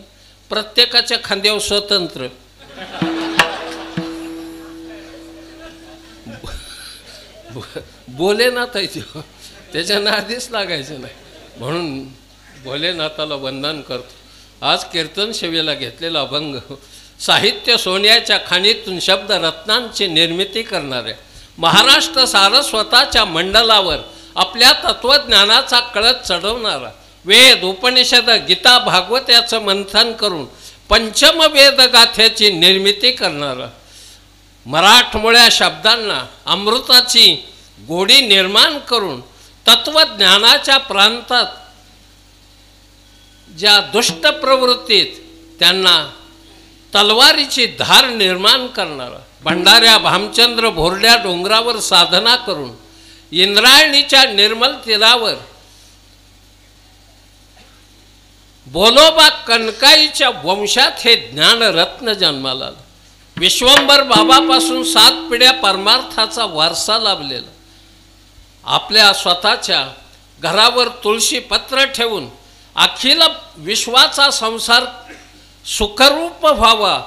प्रत्येकाच्या खांद्यावर स्वतंत्र. भोलेनाथ आहे तो, त्याच्या नादीच लागायचं नाही. म्हणून भोलेनाथाला वंदन करतो. आज कीर्तन सेवेला घेतलेला अभंग साहित्य सोन्याच्या खाणीतून शब्द रत्नांची निर्मिती करणाऱ्या महाराष्ट्र सारस्वताच्या मंडलावर आपल्या तत्वज्ञानाचा कळस चढवणारा, वेद उपनिषद गीता भागवत याचं मंथन करून पंचम वेदगाथेची निर्मिती करणारा, मराठमोळ्या शब्दांना अमृताची गोडी निर्माण करून तत्वज्ञानाच्या प्रांतात ज्या दुष्ट प्रवृत्तीत त्यांना तलवारीची धार निर्माण करणारा, भंडाऱ्या भामचंद्र भोरड्या डोंगरावर साधना करून इंद्रायणीच्या निर्मल तीरावर बोलोबा कनकाईच्या वंशात हे ज्ञानरत्न जन्माला आलं. विश्वंभर बाबापासून 7 पिढ्या परमार्थाचा वारसा लाभलेला, आपल्या स्वतःच्या घरावर तुळशी पत्र ठेवून अखिल विश्वाचा संसार सुखरूप व्हावा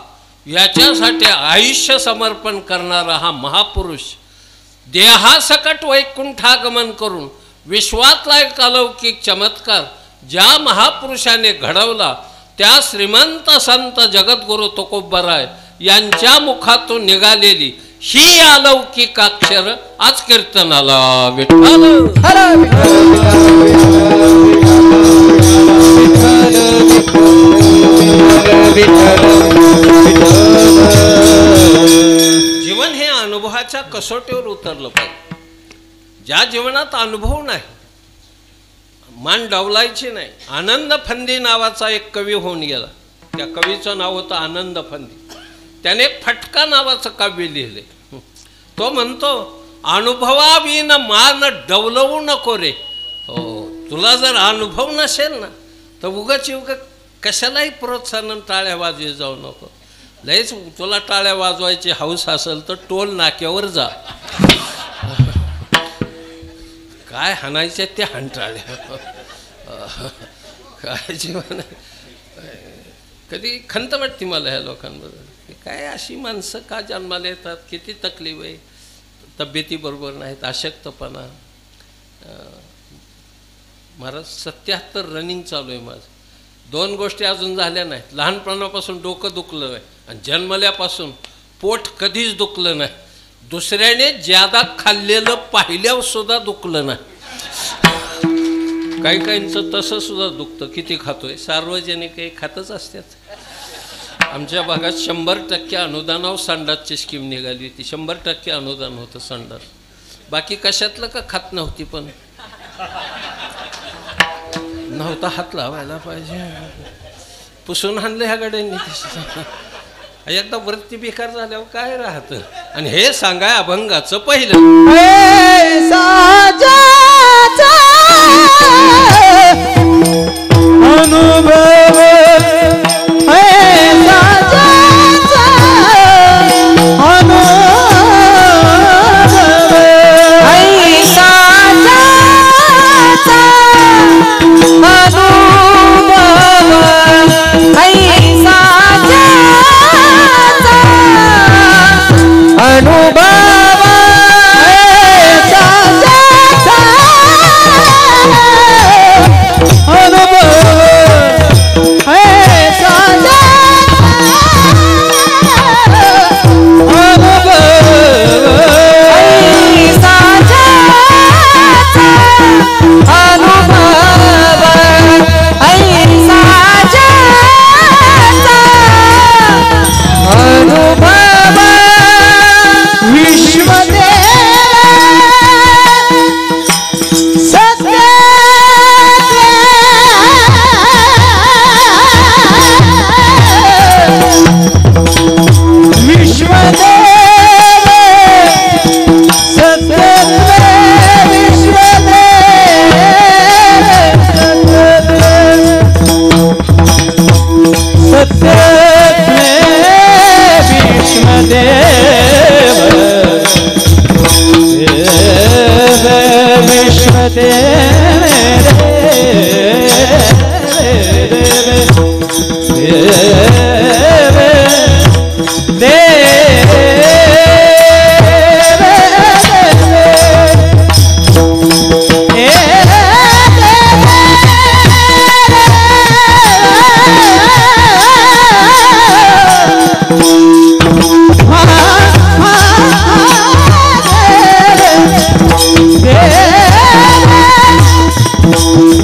याच्यासाठी आयुष्य समर्पण करणारा हा महापुरुष देहासकट वैकुंठागमन करून विश्वातला एक अलौकिक चमत्कार ज्या महापुरुषाने घडवला त्या श्रीमंत संत जगद्गुरु तुकोबराय यांच्या मुखातून निघालेली ही अलौकिक अक्षर आज कीर्तनाला विठ्ठल. जीवन हे अनुभवाच्या कसोटीवर उतरलं पाहिजे. ज्या जीवनात अनुभव नाही, मान डवलायची नाही. आनंद फंदी नावाचा एक कवी होऊन गेला. त्या कवीचं नाव होतं आनंद फंदी. त्याने फटका नावाचं काव्य लिहिले. तो म्हणतो, अनुभवाविन मान डवलवू नको रे. हो, तुला जर अनुभव नसेल ना तर उगाच कशालाही प्रोत्साहन टाळ्या वाजवी जाऊ नको. लयच तुला टाळ्या वाजवायची हौस असेल तर टोल नाक्यावर जा. काय हाणायचे ते हाण टाळ्या. काय जीवन. कधी खंत वाटते मला ह्या लोकांबरोबर. काय अशी माणसं का जन्माला येतात, किती तकलीफ आहे, तब्येती बरोबर नाहीत, अशक्तपणा. महाराज 77 रनिंग चालू आहे माझं. 2 गोष्टी अजून झाल्या नाहीत. लहानपणापासून डोकं दुखलं नाही आणि जन्मल्यापासून पोट कधीच दुखलं नाही. दुसऱ्याने ज्यादा खाल्लेलं पाहिल्यावर सुद्धा दुखलं नाही. काही काहींचं तसं सुद्धा दुखतं. किती खातोय, सार्वजनिक काही खातच असतात. आमच्या भागात 100% अनुदानावर संडासची स्कीम निघाली होती. 100% अनुदान होतं संडास. बाकी कशातलं का खात नव्हती, पण नव्हता हात लावायला पाहिजे. पुसून आणलं ह्या गाड्यांनी. एकदा वृत्ती बेकार झाल्यावर काय राहतं. आणि हे सांगाय अभंगाचं पहिलं अनुभव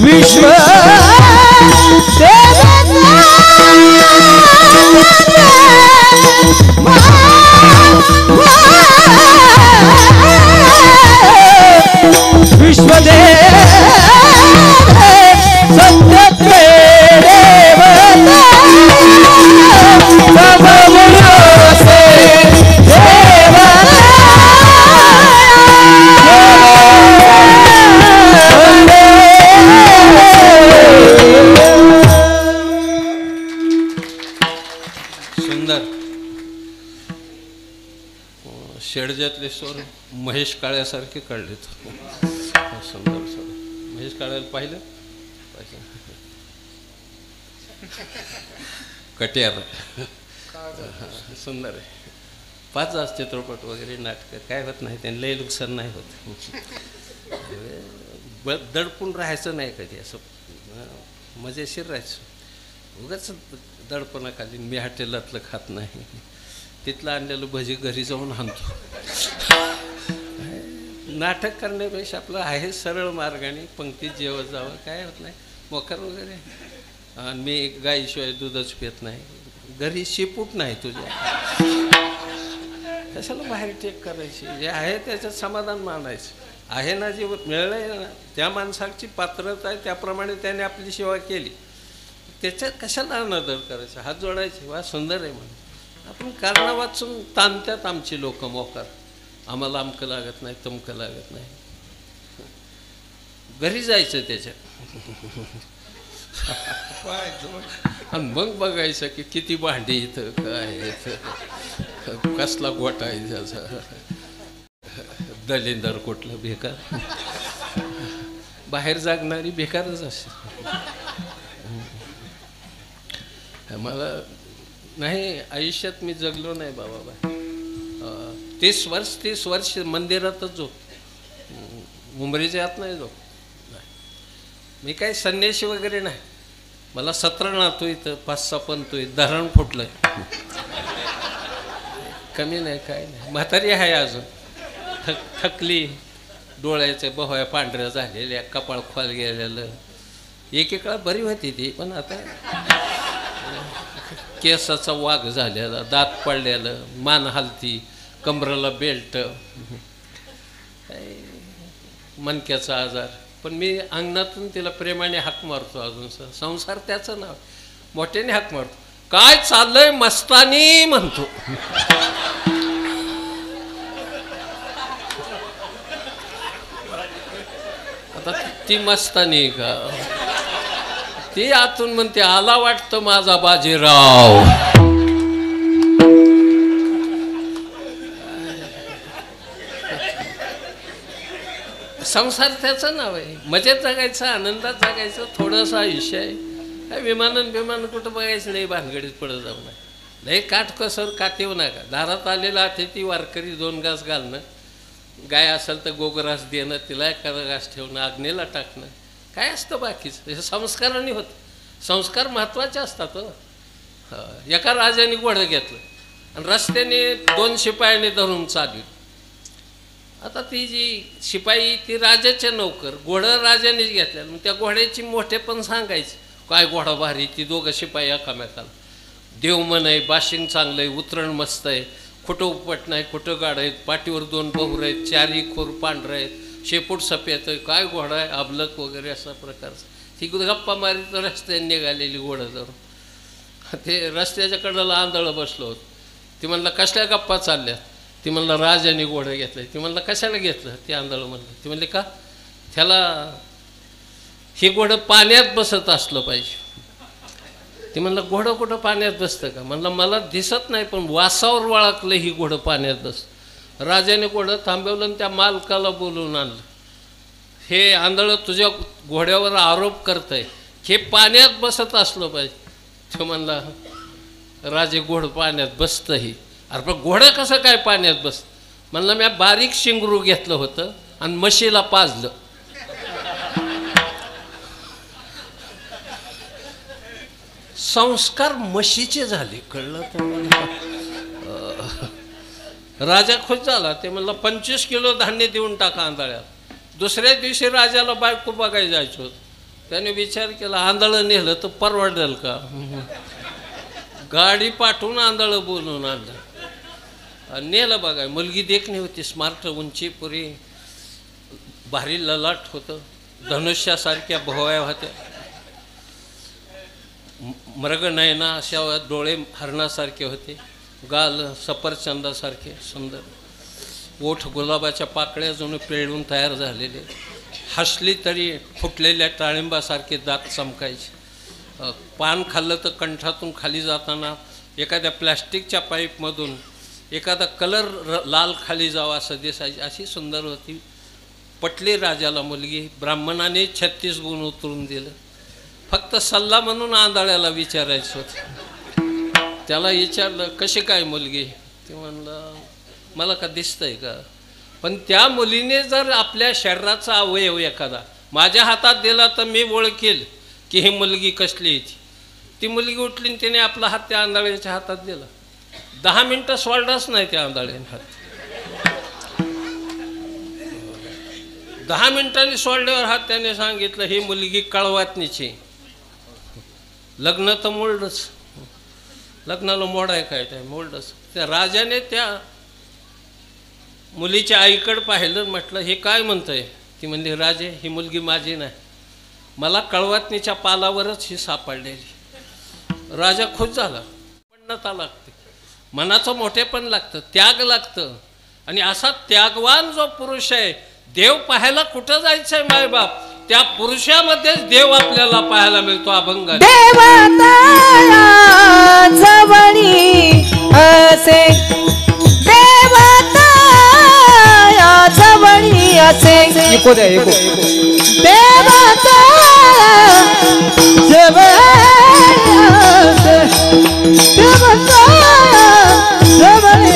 विश्व विश्वदेव सत्य शेडजातले स्वर महेश काळ्यासारखे काढले. सुंदर स्वर. महेश काळ्याला पाहिलं कट्यार सुंदर आहे. 5 चित्रपट वगैरे नाटकं काय होत नाही त्यांनी लई नुकसान नाही होत. दडपून राहायचं नाही कधी असं मजेशीर राहायचं. उगाच दडपणाखाली मी हॉटेलातलं खात नाही तिथलं आणलेलं भजी घरी जाऊन आणतो. नाटक करण्यापेक्षा आपलं आहे सरळ मार्गाने पंक्तीत जेवत जावं काय होत नाही. मोकर वगैरे आणि मी गाईशिवाय दूधच पित नाही. घरी शिपूट नाही तुझ्या कशाला बाहेर टेक करायची. जे आहे त्याच्यात समाधान मानायचं. आहे ना जे मिळलंय ना त्या माणसाची पात्रता आहे त्याप्रमाणे त्याने आपली सेवा केली त्याच्यात कशाला अनादर करायचा. हात जोडायचे वा सुंदर आहे म्हणून. आपण कारणा वाचून ताणतात आमची लोक मोकार. आम्हाला अमकं लागत नाही तमकं लागत नाही. घरी जायचं त्याच्यात आणि मग बघायचं की किती भांडी इथं काय इथं कसला गोटा आहे त्याचा. दलिंदर कुठलं बेकार. बाहेर जागणारी बेकारच असते. मला नाही आयुष्यात मी जगलो नाही बाबा. 30 वर्ष मंदिरातच जो मुंबईच्या आत नाही जो. मी काही संन्यासी वगैरे नाही. मला 17 नातू इथं 5-6 पंतू इथं. धरण फुटलंय कमी नाही काय नाही. म्हातारी आहे अजून थकली. डोळ्याच्या बहोया पांढऱ्या झालेल्या कपाळ खोल गेलेलं. एकेकाळ बरी होती ती पण आता केसाचा वाघ झालेला दात पडलेलं मान हलती कमरेला बेल्ट मणक्याचा आजार. पण मी अंगणातून तिला प्रेमाने हाक मारतो अजून. संसार त्याचं नाव मोठ्याने हाक मारतो. काय चाललंय मस्तानी म्हणतो. आता ती मस्तानी का ती आतून म्हणते आला वाटतं माझा बाजीराव. संसार त्याचं नाव आहे. मजेत जगायचं आनंदात जगायचं थोडंसं आयुष्य आहे. काय विमान कुठं बघायचं नाही. भानगडीत पडत जाऊ नये. लय काटकसर काट येऊ नका. दारात आलेला अतिथी वारकरी 2 घास घालणं. गाय असेल तर गोग्रास देणं तिला एखादा घास ठेवणं आग्नेला टाकणं काय असतं बाकीचं. हे संस्काराने होतं. संस्कार महत्त्वाचे असतात. एका राजाने घोडं घेतलं आणि रस्त्याने 2 शिपायाने धरून चालली. आता ती जी शिपाई ती राजाचे नौकर. घोडं राजानेच घेतलं. मग त्या घोड्याची मोठे पण सांगायचे काय घोडा भारी. ती 2 शिपाई एकामेकाला. देव मन आहे बाशिंग चांगलं आहे उतरण मस्त आहे कुठं उपट नाही कुठं गाड आहेत पाठीवर 2 बहुर आहेत 4 खोर पांढरं आहेत शेपूट सफेद आहे काय घोडा आहे अबलक वगैरे असा प्रकारचा. ती गप्पा मारीत रस्त्याने निघालेली घोडं धरून. ते रस्त्याच्या कडेला आंधळं बसलो होतं. ती म्हणलं कसल्या गप्पा चालल्या. ती म्हणलं राजाने घोडं घेतलं. ती म्हणलं कशाला घेतलं. ती आंधळं म्हणलं. ती म्हणली का त्याला हे घोडं पाण्यात बसत असलं पाहिजे. ती म्हणलं घोडं कुठं पाण्यात बसतं का. म्हणलं मला दिसत नाही पण वासावर वळखलं ही घोडं पाण्यात बसतं. राजाने घोडं थांबवलं आणि त्या मालकाला बोलवून आणलं. हे आंधळं तुझ्या घोड्यावर आरोप करतंय हे पाण्यात बसत असलं पाहिजे. तो म्हणला राजे घोड पाण्यात बसतही. अरे पण घोडं कसं काय पाण्यात बसत? म्हणलं मी बारीक शिंगरू घेतलं होतं आणि म्हशीला पाजलं. संस्कार म्हशीचे झाले, कळलं तुम्हाला? राजा खुश झाला. ते म्हणलं 25 किलो धान्य देऊन टाका आंधळ्याला. दुसऱ्या दिवशी राजाला बायको बघायला जायचं होतं. त्याने विचार केला आंधळं नेलं तर परवडेल का? गाडी पाठवून आंधळं बोलून आणलं, नेलं बघाय. मुलगी देखणी होती, स्मार्ट, उंची पुरी, भारी ललाट होतं, धनुष्यासारख्या भोवया होत्या, मृगनयना अशा डोळे हरणासारखे होते, गाल सफरचंदासारखे सुंदर, ओठ गुलाबाच्या पाकळ्या जणू पिळून तयार झालेले, हसली तरी फुटलेल्या टाळिंबासारखे दात चमकायचे. पान खाल्लं तर कंठातून खाली जाताना एखाद्या प्लॅस्टिकच्या पाईपमधून एखादा कलर लाल खाली जावा असं दिसायची, अशी सुंदर होती. पटली राजाला मुलगी. ब्राह्मणाने 36 गुण उतरून दिलं. फक्त सल्ला म्हणून आंधळ्याला विचारायचं होतं. त्याला विचारलं कशी काय मुलगी? ते म्हणलं मला का दिसतंय का? पण त्या मुलीने जर आपल्या शरीराचा अवयव एखादा माझ्या हातात दिला तर मी ओळखेल की ही मुलगी कसली आहे. ती मुलगी उठली आणि तिने आपला हात त्या आंधळ्याच्या हातात दिला. 10 मिनटं सोडलाच नाही त्या आंधळ्याने हात. 10 मिनिटांनी सोडल्यावर हात त्याने सांगितलं ही मुलगी कळवातनीची. लग्न तर मोल्डच, लग्नाला मोड आहे काय काय मोल्डच. त्या राजाने त्या मुलीच्या आईकडं पाहिलं, म्हटलं हे काय म्हणतंय? ती म्हणली राजे ही मुलगी माझी नाही, मला कळवातनीच्या पालावरच ही सापडलेली. राजा खुश झाला. पण्णता लागते, मनाचं मोठेपण लागतं, त्याग लागतं. आणि असा त्यागवान जो पुरुष आहे, देव पाहायला कुठं जायचंय मायबाप, त्या पुरुषामध्येच देव आपल्याला पाहायला मिळतो. अभंग देवता जवळी असे, देवता जवळी असे, इको द्या इको. देवता जवळी असे, देवता जवळी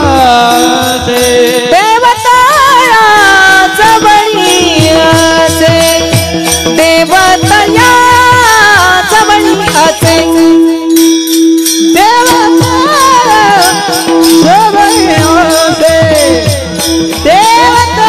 असे, देवता जवळी असे, देवतया जवळी असे, देवता जवळी असे, देवतया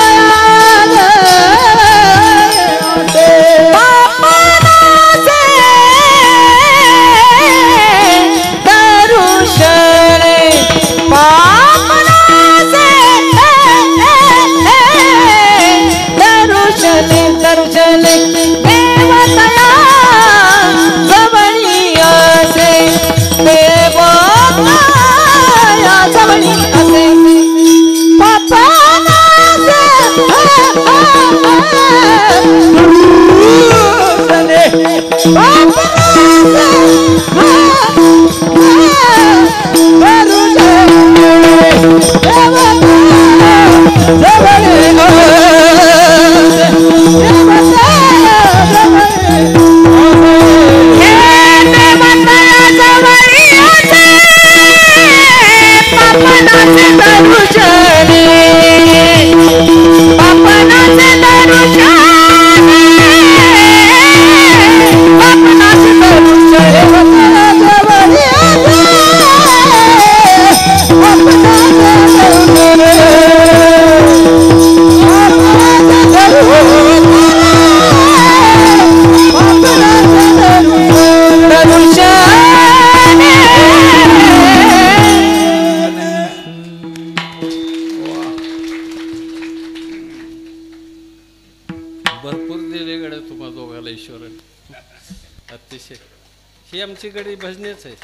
आमची गडी भजनेच आहे.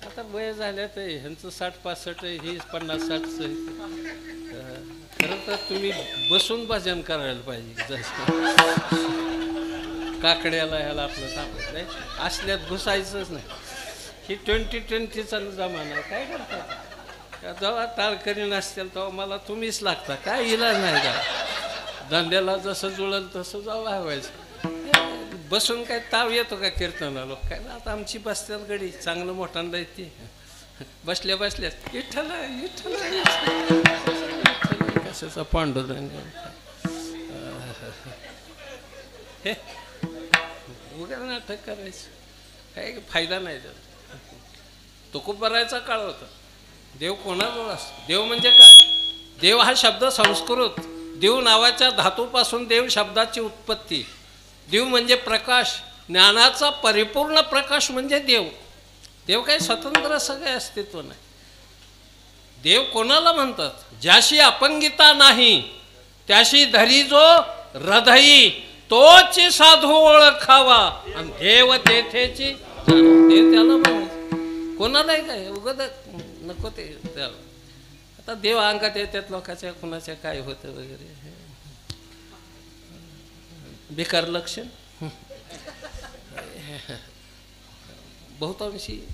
आता वय झाल्यात आहे, ह्यांचं 60-65 आहे, ही 50-60 आहे. खरं तर तुम्ही बसून भजन करायला पाहिजे. काकड्याला ह्याला आपलं सापडत नाही, असल्यात घुसायचंच नाही. ही 2020चा जमाना आहे. काय करतात? जेव्हा टाळकरी नसतील तेव्हा मला तुम्हीच लागता, काय इलाज नाही का? धंद्याला जसं जुळल तसं जावं व्हायचं. बसून काय ताव येतो का कीर्तनाला काय ना आता आमची बसत्यात गडी चांगलं मोठ्यांदा येते बसल्या बसल्यात विठ्ठल कशाचा पांडुरंग हे उगा नाटक करायचं काही फायदा नाही त्याला तुकोबरायचा काळ होता देव कोणाजवळ असतो देव म्हणजे काय देव हा शब्द संस्कृत देव नावाच्या धातूपासून देव शब्दाची उत्पत्ती देव म्हणजे प्रकाश ज्ञानाचा परिपूर्ण प्रकाश म्हणजे देव देव काही स्वतंत्र असं काही अस्तित्व नाही देव कोणाला म्हणतात ज्याशी अपंगिता नाही त्याशी धरी जो हृदयी तोच साधू ओळखावा आणि देव तेथेची देव त्याला म्हणायचं कोणालाही काय उगत नको ते त्याला आता देव अंगात येतात लोकांच्या कुणाच्या काय होतं वगैरे बेकार लक्षण बहुतांशी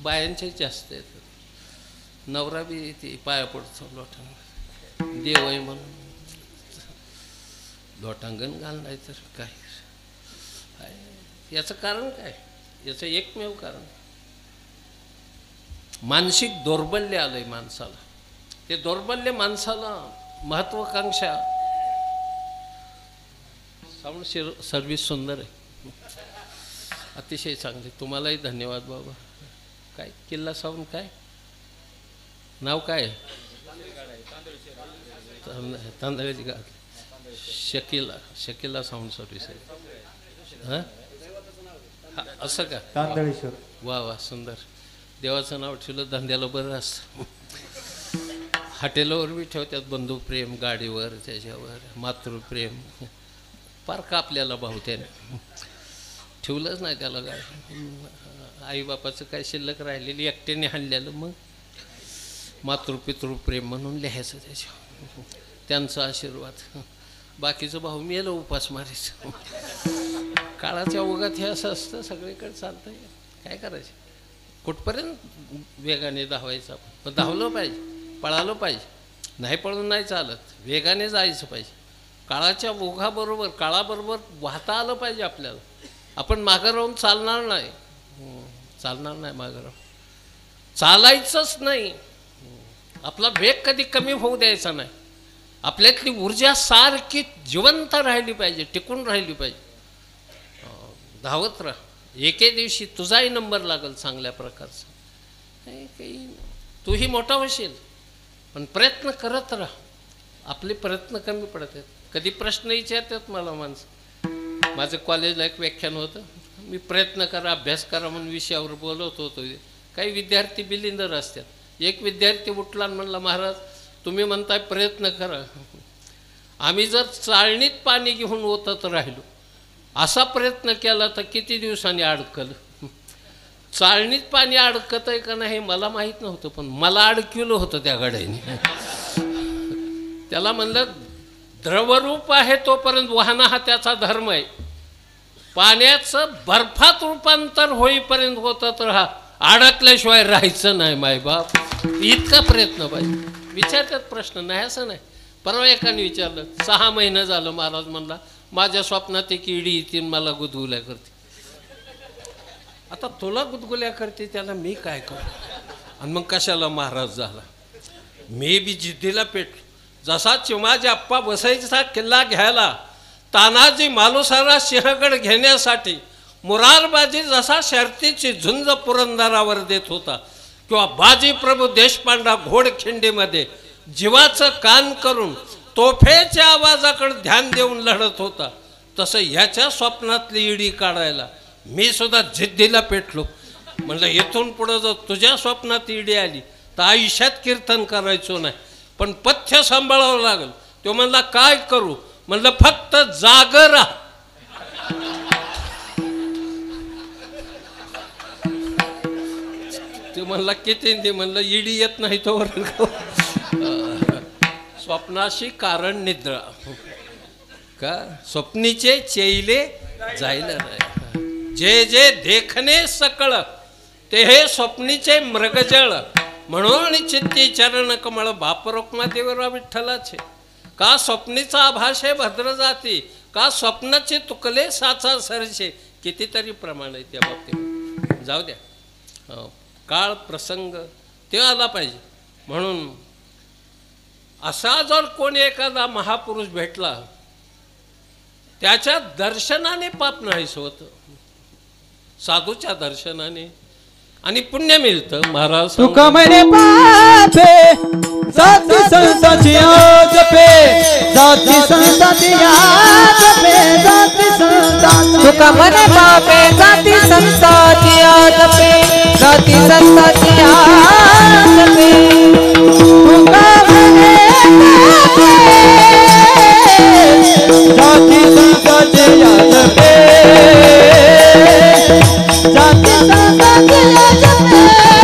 बायांचे जास्त येतात नवरा बी ती पाया पडतो लोटांगण देव आहे म्हणून लोटांगण घालणार तर काय याचं कारण काय याचं एकमेव कारण मानसिक दौर्बल्य आलंय माणसाला ते दौर्बल्य माणसाला महत्वाकांक्षा साऊंड सर्व्हिस सुंदर आहे अतिशय चांगली तुम्हालाही धन्यवाद बाबा काय किल्ला साऊंड काय नाव काय तांदळाची गाठ शकीला साऊंड सर्व्हिस आहे हां असं का तांदळेश्वर वा वा सुंदर देवाचं नाव ठेवलं धंद्याला बरं असतं हॉटेलवर बी ठेवतात बंधुप्रेम गाडीवर त्याच्यावर मातृप्रेम फार का आपल्याला भाऊ त्याने ठेवलंच नाही त्याला काय आईबापाचं काय शिल्लक राहिलेली एकट्याने हाणलेलं मग मातृपितृप्रेम म्हणून लिहायचं त्याच्यावर त्यांचा आशीर्वाद बाकीचं भाऊ मेलं उपास मारायचं काळाच्या ओघात हे असं असतं सगळीकडे चालतं काय करायचं कुठपर्यंत वेगाने धावायचं आपण पण धावलं पाहिजे पळालं पाहिजे नाही पळून नाही चालत वेगाने जायचं पाहिजे काळाच्या ओघाबरोबर काळाबरोबर वाहता आलं पाहिजे आपल्याला आपण मागं राहून चालणार नाही मागं राहून चालायचंच नाही आपला वेग कधी कमी होऊ द्यायचा नाही आपल्यातली ऊर्जा सारखी जिवंत राहिली पाहिजे टिकून राहिली पाहिजे धावत राहा एके दिवशी तुझाही नंबर लागेल चांगल्या प्रकारचा काही तूही मोठा होशील पण प्रयत्न करत राहा आपले प्रयत्न कमी पडत आहेत कधी प्रश्न विचारतात मला माणसं माझं कॉलेजला एक व्याख्यान होतं मी प्रयत्न करा अभ्यास करा म्हणून विषयावर बोलत होतो काही विद्यार्थी बिलिंदर असतात एक विद्यार्थी उठला आणि म्हणला महाराज तुम्ही म्हणताय प्रयत्न करा आम्ही जर चाळणीत पाणी घेऊन ओतत राहिलो असा प्रयत्न केला तर किती दिवसांनी अडकलं चाळणीत पाणी अडकत आहे का नाही हे मला माहीत नव्हतं पण मला अडकिलं होतं त्या गाड्याने त्याला म्हणलं द्रवरूप आहे तोपर्यंत वाहन हा त्याचा धर्म आहे पाण्याचं बर्फात रूपांतर होईपर्यंत होतं तर हा अडकल्याशिवाय राहायचं नाही मायबाप इतका प्रयत्न पाहिजे विचारतात प्रश्न नाही असं नाही परवा एकाने विचारलं 6 महिने झालं महाराज म्हणला माझ्या स्वप्नात एक इडी येते मला गुदगुल्या करते आता तुला गुदगुल्या करते त्याला मी काय करू आणि मग कशाला महाराज झाला मी बी जिद्दीला पेटलो जसा चिमाजी आप्पा बसायचा किल्ला घ्यायला तानाजी मालुसरा सिंहगड घेण्यासाठी मुरारबाजी जसा शर्तीची झुंज पुरंदरावर देत होता किंवा बाजी प्रभू देशपांडा घोडखिंडीमध्ये जीवाचं कान करून तोफेच्या आवाजाकडे ध्यान देऊन लढत होता तसं ह्याच्या स्वप्नातली इडी काढायला मी सुद्धा जिद्दीला पेटलो म्हणलं इथून पुढं जर तुझ्या स्वप्नात इडी आली तर आयुष्यात कीर्तन करायचो नाही पण पथ्य सांभाळावं लागेल तो म्हणला काय करू म्हणलं फक्त जागं राहा ते म्हणला किती म्हणलं इडी येत नाही तो स्वप्नाशी कारण निद्रा का स्वप्नीचे चेले जायला नाही जे जे देखणे सकळ ते हे स्वप्नीचे मृगजळ म्हणून चित्ती चरण कमळ बाप रोकमा देवरा विठ्ठलाचे का स्वप्नीचा आभास हे भद्र जाती का स्वप्नाचे तुकले साचा सरसे, कितीतरी प्रमाण आहे त्या बाबतीत. जाऊ द्या, काळ प्रसंग ते आला पाहिजे. म्हणून असा जर कोणी एखादा महापुरुष भेटला, त्याच्या दर्शनाने पाप नाहीस होत, साधूच्या दर्शनाने, आणि पुण्य मिळतं. महाराज तुका म्हणे पापे जाती संताची जपे, जाती संताची जपे, जाती संता. तुका म्हणे पापे जाती संताची जपे, जाती संताची जपे. तुका म्हणे जाती संताची जपे, जाती संताची जपे.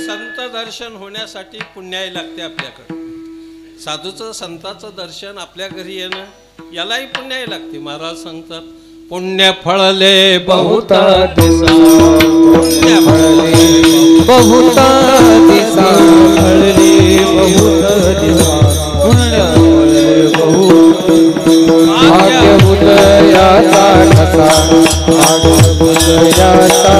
संत दर्शन होण्यासाठी पुण्याई लागते आपल्याकडे. साधूचं संताचं दर्शन आपल्या घरी येणं यालाही पुण्याई लागते. महाराज सांगतात, पुण्य फळले बहुत दिसा, पुण्य फळले बहुत दिसा, फळले बहुत दिसा, पुण्य फळले बहुत. भाग्य उदयाचा ठसा, भाग्य उदयाचा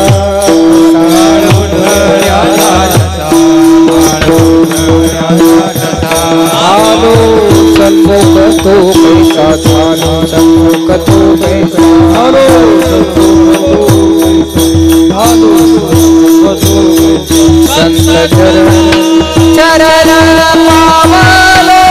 आलो सन्मुख तो कैसा, झालो सन्मुख तो कैसा, आलो सन्मुख तो कैसा. संत चरण पावलो,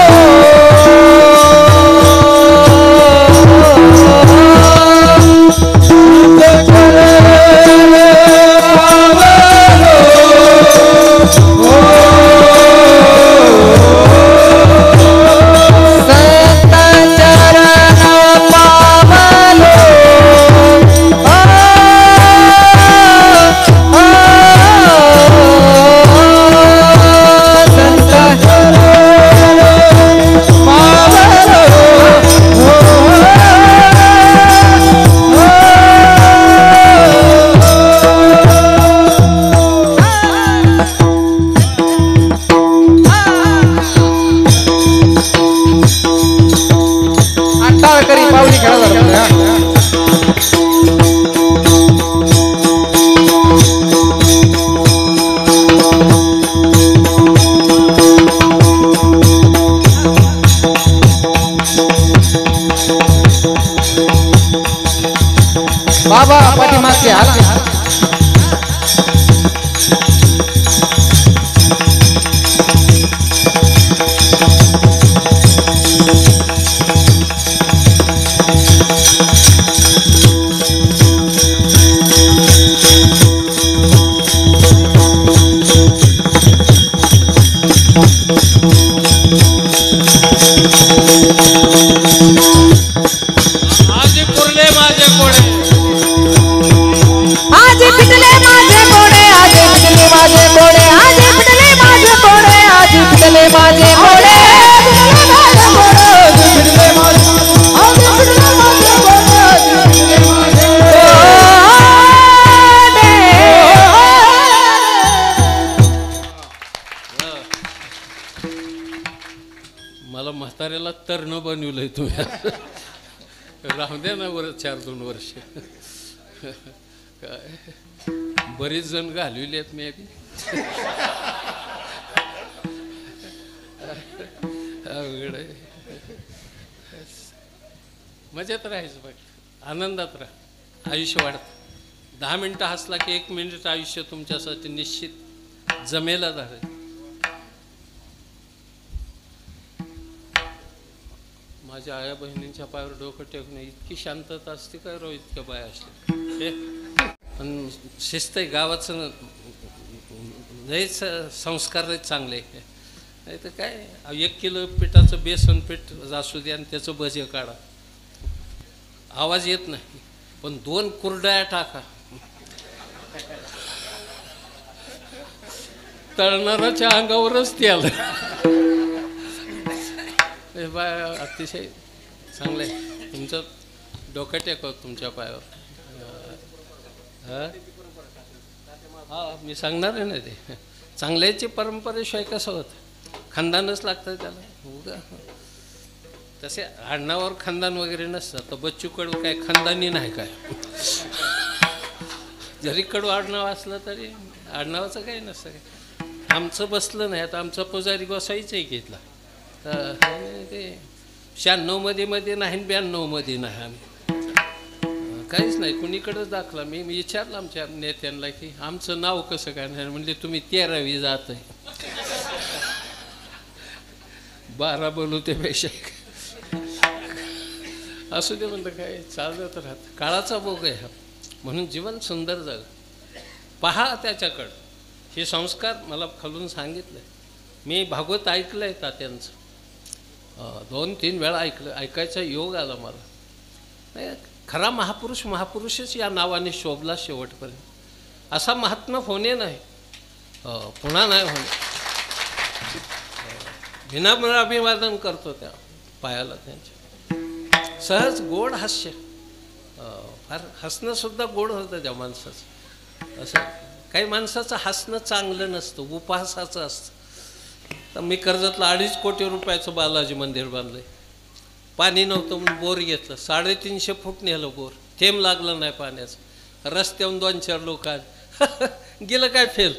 बाबा पाठीमागचे आला. आज पुरले माझे कोडे, आज पिटले माझे कोडे, आज पिटले माझे कोडे, आज पिटले माझे कोडे, आज पिटले माझे कोडे, पिटले माझे कोडे, आज पिटले माझे कोडे, आज पिटले माझे कोडे. मला म्हाताऱ्याला तरण बनवलंय तुम्ही. राहू द्या ना वर 4-2 वर्ष. काय बरीच जण घालविले आहेत मी बी. अवघड आहे. मजेत राहायचं बघ, आनंदात राहा, आयुष्य वाढतं. 10 मिनटं हसला की 1 मिनिट आयुष्य तुमच्यासाठी निश्चित जमेला झालं. माझ्या आया बहिणींच्या पायावर डोकं टेकणे इतकी शांतता असते काय रो, इतक्या बाया असले. पण शिस्त आहे गावाचं, लयच संस्कार आहेत चांगले. नाही तर काय 1 किलो पिठाचं बेसन पीठ असू द्या आणि त्याचं भजे काढा, आवाज येत नाही. पण 2 कुरड्या टाका, तळणाराच्या अंगावरच ते आलं. अतिशय चांगलं आहे तुमचं. डोकं टेकवत तुमच्या पायावर. हा मी सांगणार आहे ना ते. चांगल्याची परंपरेशिवाय कसं होतं. खानदानच लागतं त्याला. उगा तसे आडनावर खानदान वगैरे नसतं. तर बच्चू कडू काय खानदानी नाही काय. जरी कडू आडनाव असलं तरी आडनावाचं काही नसतं काय. आमचं बसलं नाही. आता आमचा पुजारी गोसाईचंही घेतला. तर ते 96 मध्ये नाही 92 मध्ये नाही. आम्ही काहीच नाही कुणीकडेच दाखला. मी विचारलं आमच्या नेत्यांना की आमचं नाव कसं काय नाही. म्हणले तुम्ही 13वी जात आहे. 12 बोलू त्यापेक्षा असू दे म्हणलं. काय चालत राहत. काळाचा भोग आहे हा. म्हणून जीवन सुंदर जग. पहा त्याच्याकडं. हे संस्कार मला खालून सांगितलं. मी भागवत ऐकलं आहे तात्यांचं. 2-3 वेळा ऐकलं. ऐकायचा योग आला मला. नाही खरा महापुरुषच या नावाने शोभला शेवटपर्यंत. असा महात्मा होणे नाही. पुन्हा नाही होणे. विनम्र अभिवादन करतो त्या पायाला त्यांच्या. सहज गोड हास्य. फार हसणंसुद्धा गोड होतं त्या माणसाचं. असं काही माणसाचं हसणं चांगलं नसतं. उपहासाचं असतं. तर मी कर्जतला 2.5 कोटी रुपयाचं बालाजी मंदिर बांधलंय. पाणी नव्हतं म्हणून बोर घेतलं. 350 फूट नेलं बोर. थेंब लागलं नाही पाण्याचं. रस्त्याहून 2-4 लोक आले. गेलं काय फेल.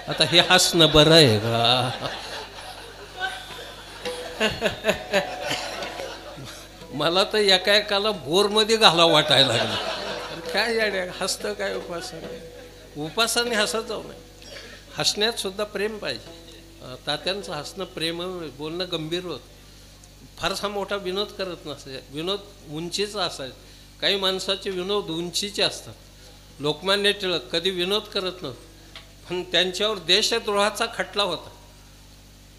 आता हे हसणं बरं आहे का. मला तर एका एकाला बोरमध्ये घाला वाटायला लागलं. काय याड्या हसतं काय उपासाने हसत जाऊ नये. हसण्यात सुद्धा प्रेम पाहिजे. तात्यांचं हसणं प्रेम बोलणं गंभीर होत. फारसा मोठा विनोद करत नसे. विनोद उंचीचा असायचा. काही माणसाचे विनोद उंचीचे असतात. लोकमान्य टिळक कधी विनोद करत नव्हते. पण त्यांच्यावर देशद्रोहाचा खटला होता.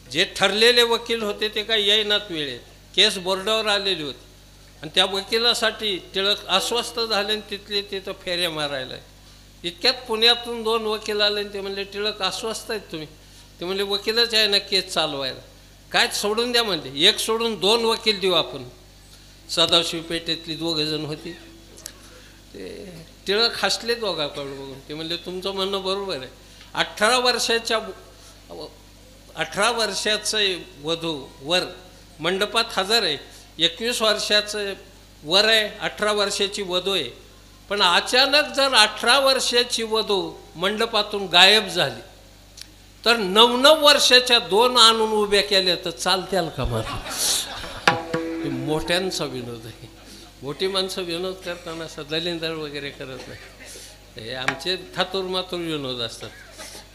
जे ठरलेले वकील होते ते काही येईनात वेळेत. केस बोर्डावर आलेली होती. आणि त्या वकिलासाठी टिळक अस्वस्थ झाले. तिथले तिथं फेऱ्या मारायला. इतक्यात पुण्यातून 2 वकील आले. आणि ते म्हणले टिळक अस्वस्थ आहेत तुम्ही. ते म्हणले वकीलच आहे ना केस चालवायला. काय सोडून द्या म्हणले. 1 सोडून 2 वकील देऊ आपण. सदाशिव पेठेतली 2 जण होती. ते टिळक हसले दोघांकडून बघून. ते म्हणले तुमचं म्हणणं बरोबर आहे. 18 वर्षाचं वधू वर मंडपात हजर आहे. 21 वर्षाचं वर आहे. 18 वर्षाची वधू आहे. पण अचानक जर 18 वर्षाची वधू मंडपातून गायब झाली तर 9 वर्षाच्या 2 आणून उभ्या केल्या तर चालत्याल का मला. मोठ्यांचा विनोद आहे. मोठी माणसं विनोद करताना असं दलिंदर वगैरे करत नाही. हे आमचे थातूर मातूर विनोद असतात.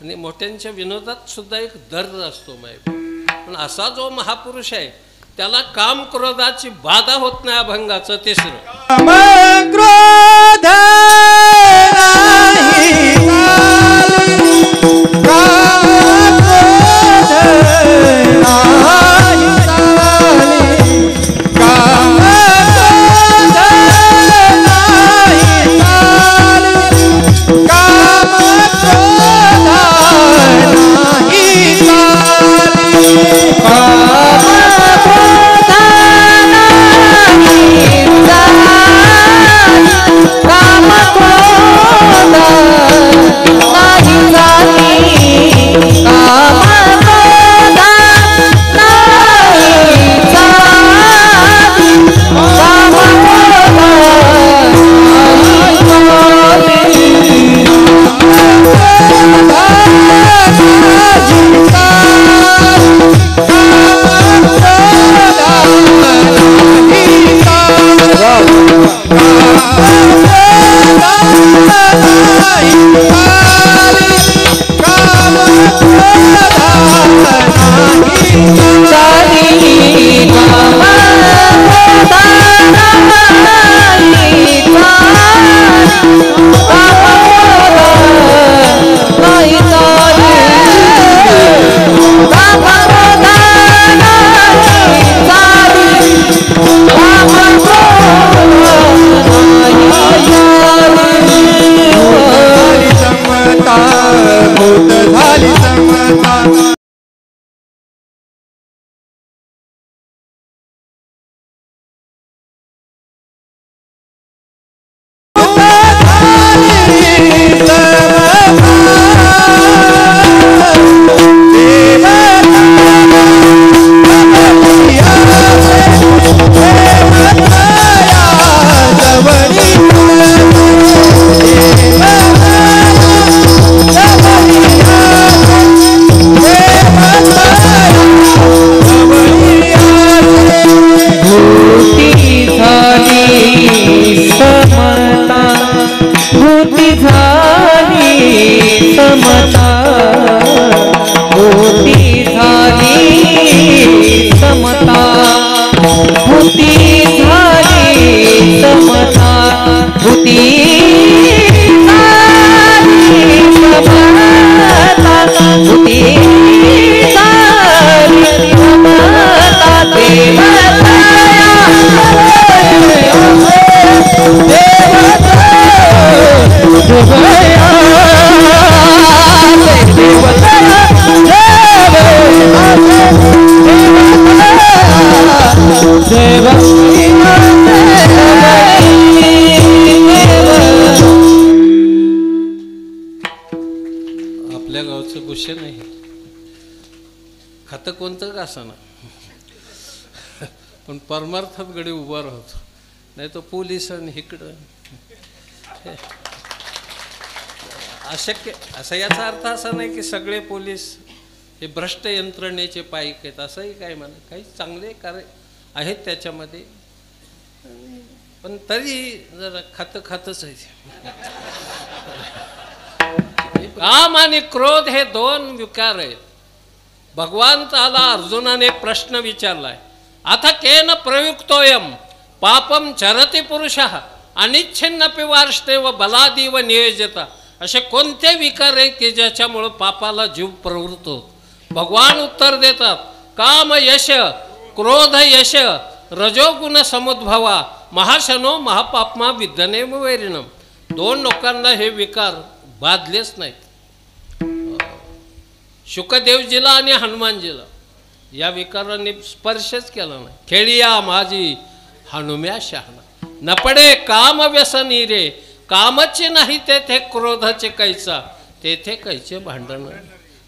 आणि मोठ्यांच्या विनोदात सुद्धा एक दर्द असतो माहिती. पण असा जो महापुरुष आहे त्याला काम क्रोधाची बाधा होत नाही. अभंगाचं 3रं भूत झाली समता असाना पण परमार्थात गडी उभा राहतो, नाही तो पोलीस आणि इकडं अशक्य. असं याचा अर्थ असा नाही की सगळे पोलीस हे भ्रष्ट यंत्रणेचे पाईक आहेत, असंही काय म्हणा. काही चांगले कार्य आहेत त्याच्यामध्ये, पण तरी जरा खातच आहे. काम आणि क्रोध हे दोन विकार आहेत. भगवंताला अर्जुनाने प्रश्न विचारलाय, अथ केन प्रयुक्तोयम पापम चरति पुरुषः अनिच्छिन्नपि वार्ष्णेव बलादीव नियोजता. असे कोणते विकार आहे की ज्याच्यामुळे पापाला जीव प्रवृत्त होतो? भगवान उत्तर देतात, काम यश क्रोध यश रजोगुण समुद्भवा महाशनो महापापमा विद्यनेम वैरिणम. दोन लोकांना हे विकार बाधलेच नाहीत. शुकदेवजीला आणि हनुमानजीला या विकाराने स्पर्शच केला नाही. खेळिया माझी हनुम्या शहाणा, न पडे काम व्यसनी रे, कामचे नाही तेथे क्रोधाचे कैसा, तेथे कैचे भांडण.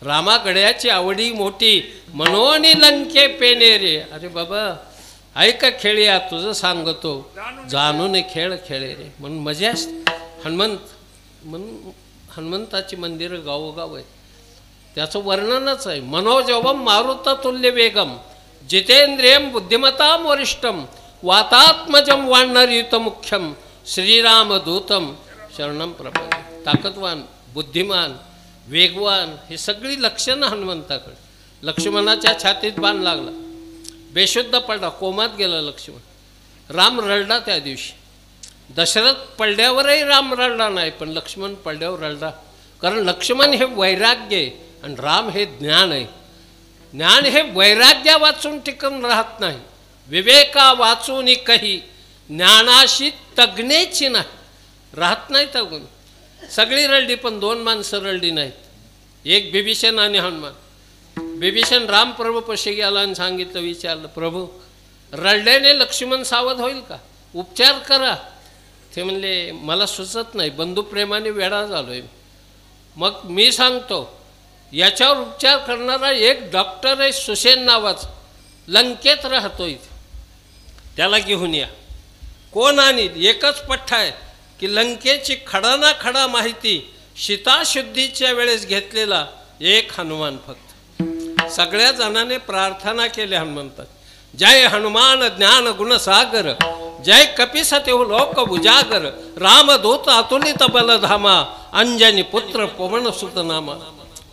रामा गड्याची आवडी मोठी, मनोनी लंके पेने रे. अरे बाबा ऐक खेळिया तुझं सांगतो, जाणून खेळ खेळे रे. म्हणून मजा असते. म्हणून हनुमंताची मंदिरं गावोगाव आहेत. त्याचं वर्णनच आहे, मनोजवम मारुत तुल्य वेगम जितेंद्रियम बुद्धिमताम वरिष्ठम वातात्मजम वाणरयुत मुख्यम श्रीरामदूतम शरणम प्रपंच. ताकदवान, बुद्धिमान, वेगवान ही सगळी लक्षणं हनुमंताकडे. लक्ष्मणाच्या छातीत बाण लागला, बेशुद्ध पडला, कोमात गेला लक्ष्मण. राम रडला त्या दिवशी. दशरथ पडल्यावरही राम रडला नाही, पण लक्ष्मण पडल्यावर रडला. कारण लक्ष्मण हे वैराग्य आहे आणि राम हे ज्ञान आहे. ज्ञान हे वैराग्या वाचून टिकून राहत नाही, विवेका वाचून काही ज्ञानाशी तज्ञेची नाही राहत नाही. तगून सगळी रडली पण दोन माणसं रडली नाहीत, एक बिभीषण आणि हनुमान. बिभीषण रामप्रभूपाशी गेला आणि सांगितलं, विचारलं, प्रभू रडल्याने लक्ष्मण सावध होईल का? उपचार करा. ते म्हणले मला सुचत नाही, बंधुप्रेमाने वेडा झालोय. मग मी सांगतो, याच्यावर उपचार करणारा एक डॉक्टर आहे सुसेन नावाचा, लंकेत राहतो इथे, त्याला घेऊन या. कोण आणील? एकच पठ्ठा आहे की लंकेची खडा ना खडा माहिती सीताशुद्धीच्या वेळेस घेतलेला एक हनुमान फक्त. सगळ्या जणांनी प्रार्थना केली हनुमंतात, जय हनुमान ज्ञान गुणसागर, जय कपिसते लोक उजागर, रामदूत अतुलित बलधामा, अंजनी पुत्र पवन सुत नामा.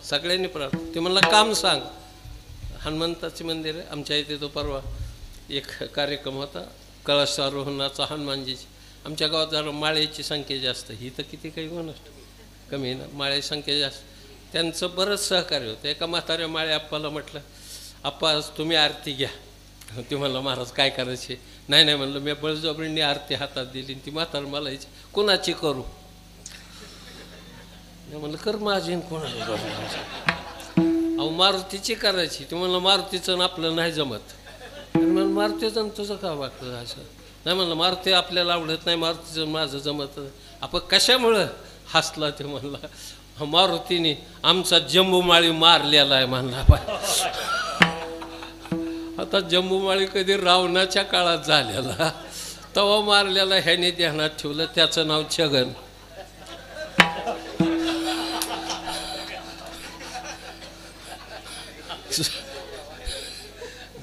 सगळ्यांनी प्रार्थना. ते म्हणलं काम सांग. हनुमंताचे मंदिर आहे आमच्या इथे. तो परवा एक कार्यक्रम होता कळसारोहणाचा हनुमानजीची. आमच्या गावात जरा माळेची संख्या जास्त, ही तर किती काही म्हणत कमी ना, माळे संख्या जास्त. त्यांचं बरंच सहकार्य होतं. एका म्हाताऱ्या माळे आप्पाला म्हटलं, आप्पा तुम्ही आरती घ्या. ते म्हणलं महाराज काय करायचे? नाही नाही म्हणलं, मी बळजबरीने आरती हातात दिली. ती म्हातारा मला यायची, कोणाची करू? म्हणलं कर माझी, कोणाची करू? अहो मारुतीची करायची. ते म्हणलं मारुतीचं आपलं नाही जमत. म्हणलं मारुतीचं तुझं का वाटतं असं? नाही म्हणलं मारुती आपल्याला आवडत नाही, मारुतीचं माझं जमत. आपण कशामुळं? हसला. ते म्हणला मारुतीने आमचा जंबूमाळी मारलेला आहे म्हणला. आता जंबूमाळी कधी रावणाच्या काळात झालेला, तवा मारलेला ह्याने ध्यानात ठेवलं, त्याचं नाव छगन.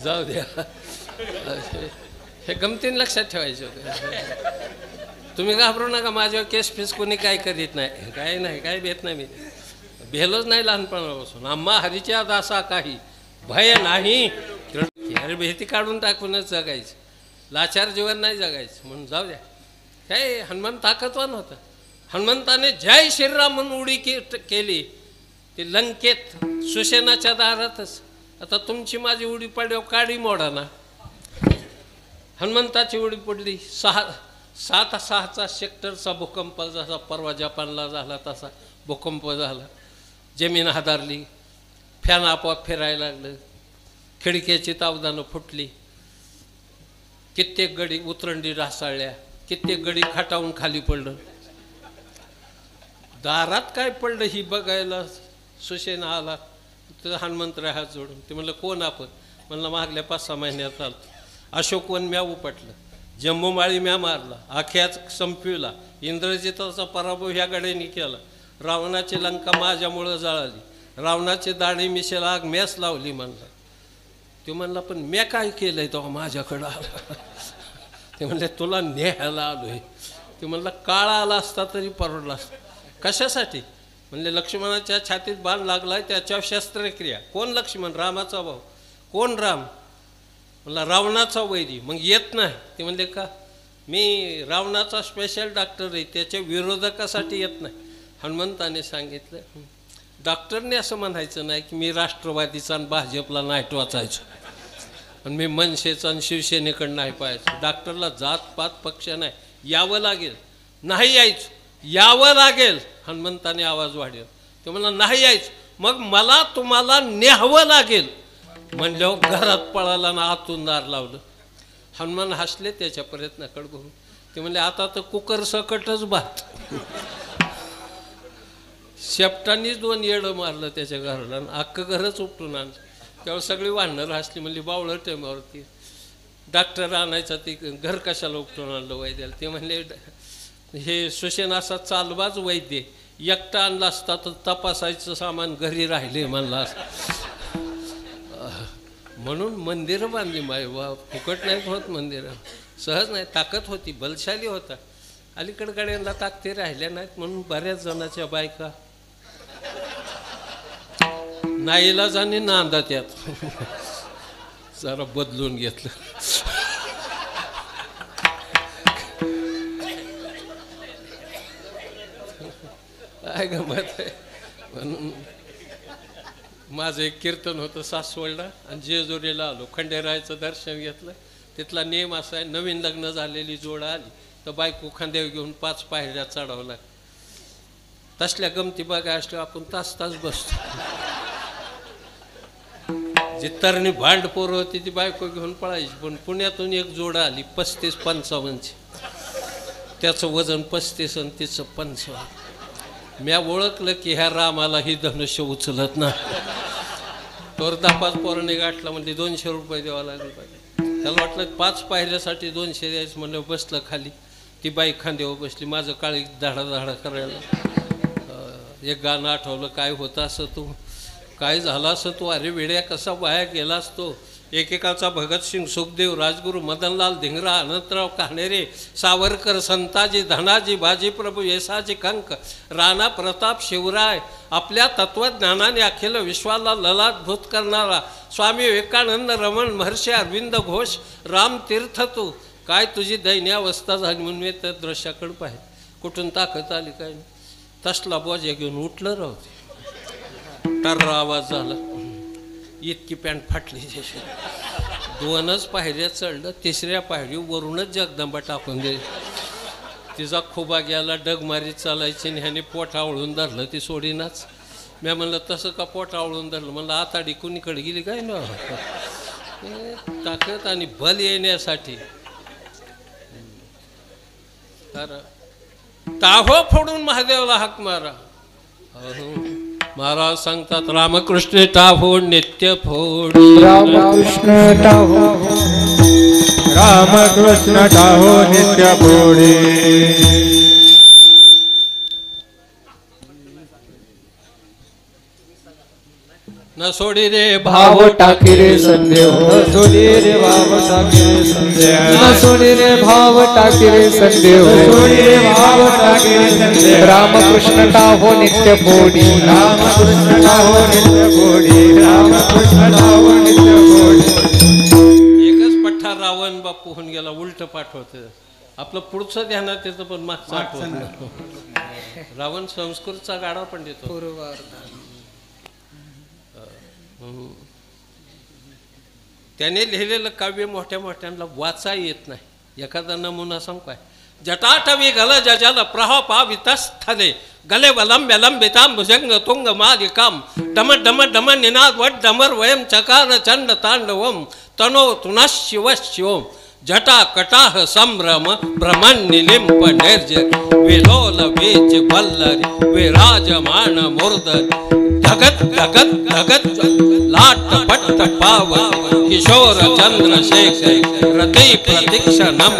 जाऊ द्या, हे गमतीन लक्षात ठेवायचं होतं. तुम्ही घाबरू नका, माझ्यावर केस फेस कोणी काय करीत नाही, काय नाही, काय भेट नाही. मी भेलोच नाही लहानपणापासून. आम्हा हरीच्या दासा काही भय नाही. अरे भीती काढून टाकूनच जगायचं, लाचार जीवन नाही जगायचं. म्हणून जाऊ द्या. काय हनुमान ताकदवान होता. हनुमंताने जय श्रीराम म्हणून उडी केली ती लंकेत सुसेनाच्या दारातच. आता तुमची माझी उडी पडल्यावर काडी मोडा ना. हनुमंताची उडी पडली. 7.6चा सेक्टरचा भूकंप जसा परवा जपानला झाला तसा भूकंप झाला. जमीन हादरली, फॅन आपोआप फिरायला लागलं, खिडक्याची तावदानं फुटली, कित्येक गडी उतरंडी ढासळल्या, कित्येक गडी खाटावून खाली पडलं. दारात काय पडलं ही बघायला सुसेना आला. तर हनुमंतराय हात जोडून. ते म्हणलं कोण आपण? म्हणलं मागल्या 5-6 महिन्यात आलं. अशोकवन म्या उपटलं, जम्बूमाळी म्या मारला, आख्याच संपविला, इंद्रजिताचा पराभव ह्या गड्यांनी केला, रावणाची लंका माझ्यामुळं जळाली, रावणाची दाढी मिशेला आग मॅच लावली म्हणला. तो म्हणला पण म्या काय केलंय तो माझ्याकडं आला. ते म्हणले तुला न्यायला आलोय. ते म्हणला काळा आला असता तरी परवडला असता. कशासाठी म्हणले लक्ष्मणाच्या छातीत बाण लागलाय त्याच्यावर शस्त्रक्रिया. कोण लक्ष्मण? रामाचा भाऊ. कोण राम? म्हणला रावणाचा वैरी. मग येत नाही. ते म्हणले का? मी रावणाचा स्पेशल डॉक्टर आहे, त्याच्या विरोधकासाठी येत नाही. हनुमंताने सांगितलं डॉक्टरने असं म्हणायचं नाही की मी राष्ट्रवादीचा आणि भाजपला नाईट वाचायचो आणि मी मनसेचा आणि शिवसेनेकडं नाही पाहायचं. डॉक्टरला जातपात पक्ष नाही, यावं लागेल. नाही यायचं, यावं लागेल. हनुमंताने आवाज वाढेल. ते म्हणला नाही यायचं, मग मला तुम्हाला न्यावं लागेल. म्हणल्यावर घरात पळाला ना आतून दार लावलं. हनुमान हसले त्याच्या प्रयत्नाकडे बघून. ते म्हणले आता तर कुकर सकटच भात. शेपटांनीच 2 येडं मारलं त्याच्या घराला आणि अख्खं घरच उपटून आणलं. तेव्हा सगळी वाहणं हसली. म्हणली बावळं टेमावरती डॉक्टर आणायचा, ती घर कशाला उपटून आणलं वैद्याला. ते म्हणले हे सुशेन असा चालबाज वैद्य, एकटा आणला असता तर तपासायचं सामान घरी राहिले म्हणला. म्हणून मंदिरं बांधली माय वा. फुकट नाहीत होत मंदिरं, सहज नाही. ताकद होती, बलशाली होता. अलीकडे गाड्यांना ताकदे राहिल्या नाहीत म्हणून बऱ्याच जणाच्या बायका नाईलाजाने नांदा त्यात. जरा बदलून घेतलं. काय गमत आहे. म्हणून माझं एक कीर्तन होतं सासवडला आणि जेजुरीला आलो. खंडेरायाचं दर्शन घेतलं. तिथला नियम असा आहे, नवीन लग्न झालेली जोड आली तर बायको खांद्यावर घेऊन 5 पायऱ्या चढावं लागतं. तसल्या गमती बघा असल्या आपण तास बसतो. जी तरणी भांड पोरं होती ती बायको घेऊन पळायची. पण पुण्यातून एक जोड आली 35-55ची. त्याचं वजन 35 आणि तिचं 55. म्या ओळखलं की ह्या रामाला ही धनुष्य उचलत ना. तोर 10-5 पोरांनी गाठला. म्हणजे 200 रुपये द्यावा लागले पाहिजे. त्याला वाटलं 5 पायऱ्यासाठी 200 द्यायचं. म्हणलं बसलं खाली. ती बाई खांद्यावर बसली. माझं काळी धाडा करायला. एक गाणं आठवलं, काय होतं असं तू, काय झाला असं तू, अरे वेड्या कसा वाया गेला असतो. एकेकाचा भगतसिंग, सुखदेव, राजगुरू, मदनलाल धिंगरा, अनंतराव कान्हेरे, सावरकर, संताजी, धनाजी, बाजीप्रभू, येसाजी कंक, राणा प्रताप, शिवराय. आपल्या तत्वज्ञानाने अखिल विश्वाला ललाटभूत करणारा स्वामी विवेकानंद, रमण महर्षी, अरविंद घोष, रामतीर्थ. तू काय तुझी दैन्यावस्था झाली म्हणून मी त्या दृश्याकडे पाहिजे. कुठून ताकद आली काय नाही. तसला बोजा घेऊन उठलं राहते. टर्र आवाज झाला. इतकी पॅन्ट फाटली. 2च पायऱ्या चढलं. 3ऱ्या पायरी वरूनच जगदंबा टाकून दे. तिचा खोबा गेला. डगमारीत चालायची आणि ह्याने पोट आवळून धरलं. ती सोडीनाच. मी म्हणलं तसं का पोट आवळून धरलं? म्हणलं आताडी कुणीकडे गेली काय ना. ताकद आणि बल येण्यासाठी टाहो फोडून महादेवाला हाक मारा. महाराज सांगतात रामकृष्ण टाहो नित्य फोड. रामकृष्ण टाहो, रामकृष्ण टाहो नित्य फोडे. न सोडी रे भाव टाकी रे संदेव, न सोडी रे भाव टाकी रे संदेव, न सोडी रे भाव टाकी रे संदेव, सोडी रे भाव टाकी रे संदेव. रामकृष्ण टाहो नित्य फोडी, रामकृष्ण टाहो नित्य फोडी, रामकृष्ण टाहो नित्य फोडी. एकच पठ्ठा रावण बापू होऊन गेला. उलट पाठवत आपलं पुढचं ध्यानात येतं पण मागचं आठवत. रावण संस्कृतचा गाडा पण देतो. त्याने लिहिलेलं काव्य मोठ्या मोठ्यांना वाचा येत नाही. एखादा नमुना सांग काय. जटाटवी गल जल प्रभावितस्थले गले वलंब्य लंबितां भुजंग तुंग मालिकां डम डम डम निनाद वट डमर वयम चकार चंड तांडवम तनो तुनः शिव शिवम जटा कटाह संभ्रम भ्रमण निलिंप निर्जर विलोल बीच बल्लरी विराजमान मूर्धन धगत धगत धगत लाट पट्ट पाव किशोर चंद्रशेखर हृदय प्रतीक्षणम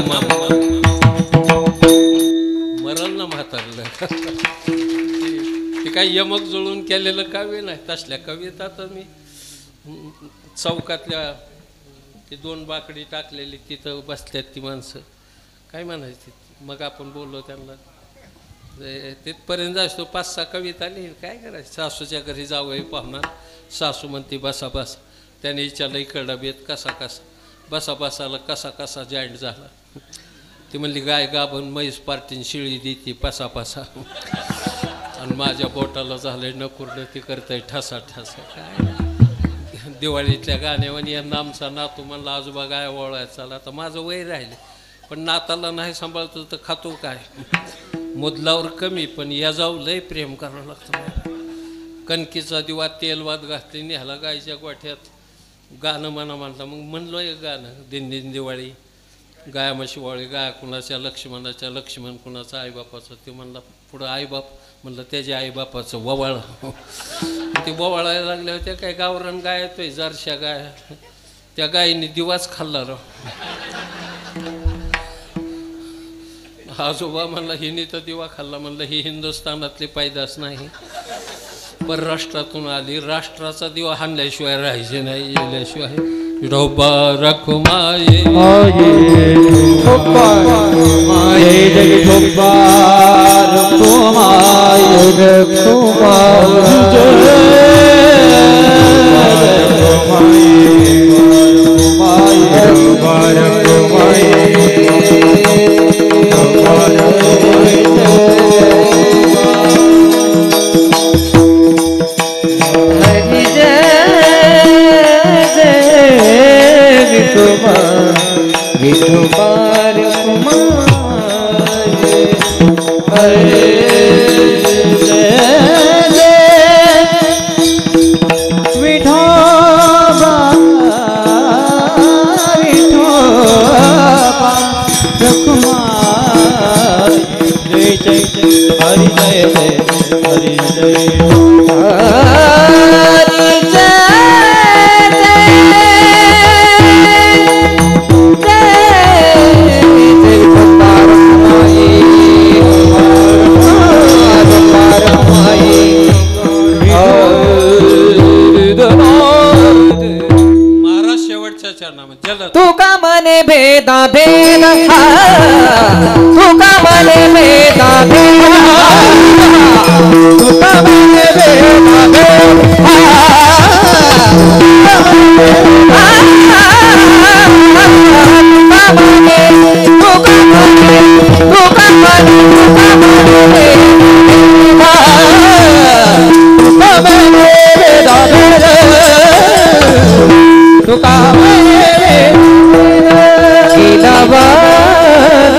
मरण ना म्हातारलं ते काही यमक जुळून केलेलं काव्य नाही. तसल्या कविता तर मी चौकातल्या ती 2 बाकडी टाकलेली तिथं बसल्यात ती माणसं काय म्हणायची. मग आपण बोललो त्यांना तिथपर्यंत असतो 5-6 कविता लिहिल काय करायचं. सासूच्या घरी जावं पाहुणार सासू म्हणते बसा बसा. त्याने विचारलं इकडला बेत कसा कसा बसा बसाला कसा कसा जॉईंट झाला. ती म्हणली गाय गाभण म्हैस पार्टीन शिळी देते पसा पसा आणि माझ्या बोटाला झालंय नकुरलं ती करतंय ठसा ठसा. काय दिवाळीतल्या गाण्यावर यांना आमचा नातू म्हणला आजोबा गाय वळवायचा चाला. आता माझं वय राहिले पण नाताला नाही सांभाळतो तर खातो काय. मुदलावर कमी पण या जाऊ लय प्रेम करावं लागतं. कणकीचा दिवा तेलवात घातली न्याला गायच्या गोठ्यात गाणं म्हणा म्हणलं. मग म्हणलो एक गाणं दिन दिन दिवाळी गाया म्हशीवाळी गाया कुणाच्या लक्ष्मणाच्या लक्ष्मण कुणाचं आईबापाचं. ते म्हणला पुढं आईबाप म्हणलं त्याच्या आईबापाचं ववाळ. ते ववाळायला लागल्या होत्या काय गावरान गाय येतोय जरशा गाय त्या गायीने दिवाच खाल्ला राव. आजोबा म्हणला हिने तर दिवा खाल्ला. म्हणलं ही हिंदुस्थानातली पैदास नाही परराष्ट्रातून आली. राष्ट्राचा दिवा हाणल्याशिवाय राहायचे नाही गेल्याशिवाय. डोबा रखुमाये विठोबार कुमार हरे विठोबा विठोबा कुमार जय जय हरि जय जय हरि जय तू का मने भेदा भेद तू का मने भेदा भेद तू का मने भेदा भेद तू का गेला वाद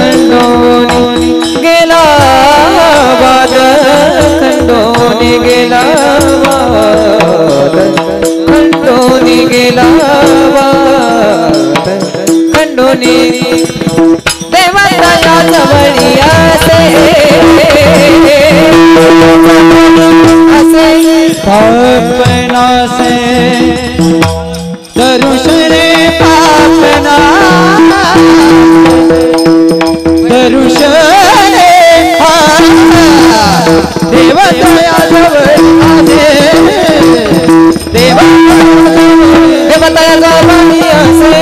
खंडोनी गेला वाद खंडोनी गेला वाद खंडोनी गेला वाद खंडोनी देवाचा जवळी असे पापना से दरुशने पापना दरुशने देवतया जवळ देवतया जवळी असे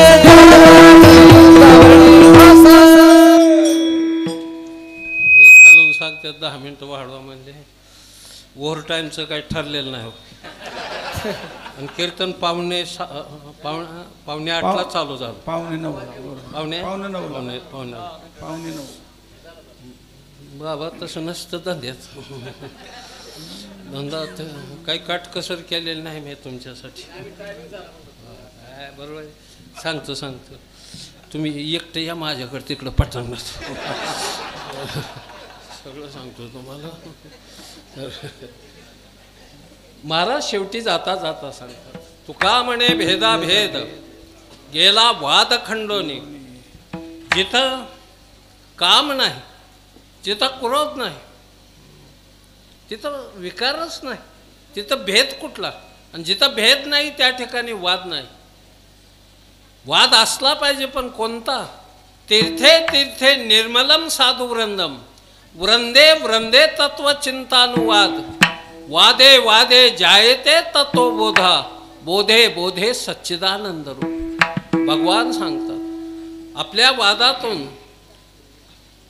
खालून सांगतात 10 मिनिटं वाढवा म्हणजे ओव्हर टाईमचं काही ठरलेलं नाही. आणि कीर्तन पावणे 8ला चालू झालं. पावणे 9 बाबा तसं नसतं धंद्यात. धंदा काही काटकसर केलेलं नाही मी तुमच्यासाठी. बरोबर सांगतो तुम्ही एकटे या माझ्याकडे तिकडं पटणार सगळं सांगतो तुम्हाला. महाराज शेवटी जाता जाता सांगतात तुका म्हणे भेदा भेद गेला वाद खंडोनी. जिथं काम नाही जिथं क्रोध नाही तिथं विकारच नाही तिथं भेद कुठला? आणि जिथं भेद नाही त्या ठिकाणी वाद नाही. वाद असला पाहिजे, पण कोणता? तीर्थे तीर्थे निर्मलम साधु वृंदम वृंदे वृंदे तत्वचिंतानुवाद वादे वादे जायते तत्वबोधा बोधे बोधे सच्चिदानंद रूप. भगवान सांगतात आपल्या वादातून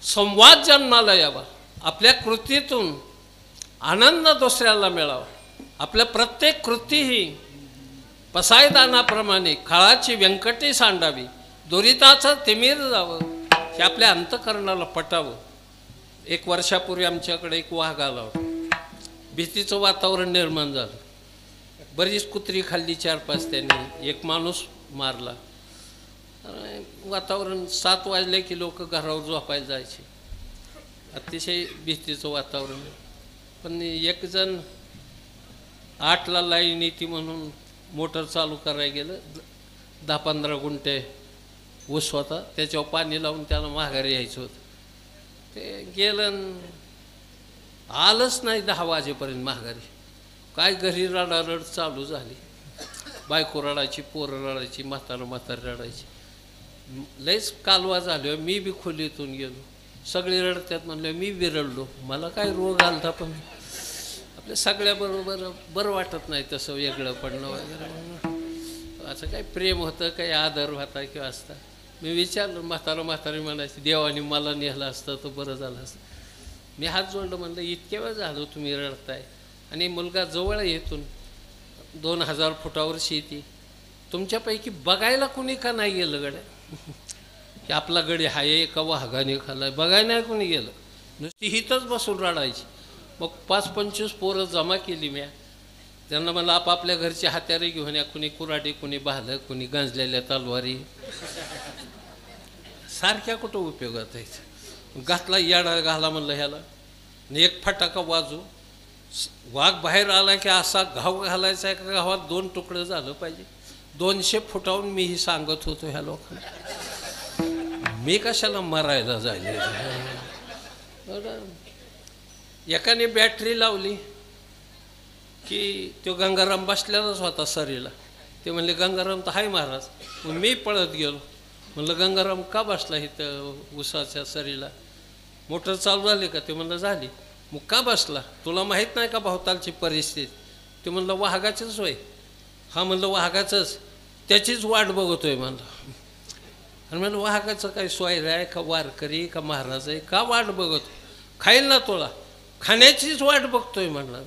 संवाद जन्माला यावा, आपल्या कृतीतून आनंद दुसऱ्याला मिळावा. आपल्या प्रत्येक कृती ही पसायदानाप्रमाणे काळाची व्यंकटी सांडावी, दुरिताचं तिमीर जावं, हे आपल्या अंतःकरणाला पटावं. 1 वर्षापूर्वी आमच्याकडे एक वाघ आला होता. भीतीचं वातावरण निर्माण झालं. बरीच कुत्री खाल्ली, 4-5 त्यांनी. एक माणूस मारला. वातावरण 7 वाजले की लोक घरावर झोपायला जायचे. अतिशय भीतीचं वातावरण. पण एक जण 8ला लाईन येते म्हणून मोटर चालू करायला गेलं. 10-15 गुंठे ऊस होता, त्याच्यावर पाणी लावून त्याला माघारी यायचं होतं. ते गेलं, आलंच नाही 10 वाजेपर्यंत माघारी. काय घरी रडारड चालू झाली. बायको रडायची, पोरं रडायची, म्हातारी रडायची. लयच कालवा झालो. मी बी खोलीतून गेलो. सगळे रडतात म्हणलं, मी बी रडलो. मला काय रोग आलता, पण आपल्या सगळ्याबरोबर बरं वाटत नाही तसं वेगळं पडणं वगैरे. असं काही प्रेम होतं, काही आदर होता किंवा असता. मी विचारलं, म्हातारी म्हणायची, देवाने मला नेलं असतं तर बरं झालं असतं. मी हात जोडलं, म्हणलं इतक्या वेळ झालो तुम्ही रडताय आणि मुलगा जवळ येतून 2000 फुटावर शेती. तुमच्यापैकी बघायला कुणी का नाही गेलं गड्या की आपला गडी हाय का वाघाने खाल्लाय? बघायला नाही कोणी गेलं, नुसती हितच बसून रडायची. मग 5-25 पोरं जमा केली म्या. त्यांना म्हणलं आपापल्या घरची हत्यारे घेऊन या. कुणी कुऱ्हाडी, कुणी भालं, कुणी गांजलेल्या तलवारी. सारख्या कुठं उपयोगात आहेत. घातला याडा घाला म्हणलं ह्याला, आणि एक फटाका वाजू. वाघ बाहेर आला की असा घाव घालायचा आहे का गावात 2 तुकडं झालं पाहिजे. 200 फुटावून मीही सांगत होतो ह्या लोकांना, मी कशाला मरायला जायले. एकाने बॅटरी लावली की तो गंगाराम बसलेलाच होता सरीला. ते म्हणले गंगाराम तर हाय महाराज. मग मी पळत गेलो. म्हणलं गंगाराम का बसला इथं उसाच्या सरीला? मोटर चालू झाली का? ते म्हणलं झाली. मग का बसला? तुला माहीत नाही का भोवतालची परिस्थिती? ते म्हणलं वाघाचंच होय. हा म्हणलं वाघाचंच, त्याचीच वाट बघतोय म्हणलं. आणि म्हणलं वाघाचं काही सोयरा आहे का, वारकरी का महाराज आहे का वाट बघतो? खाईल ना तुला, खाण्याचीच वाट बघतोय म्हणलं.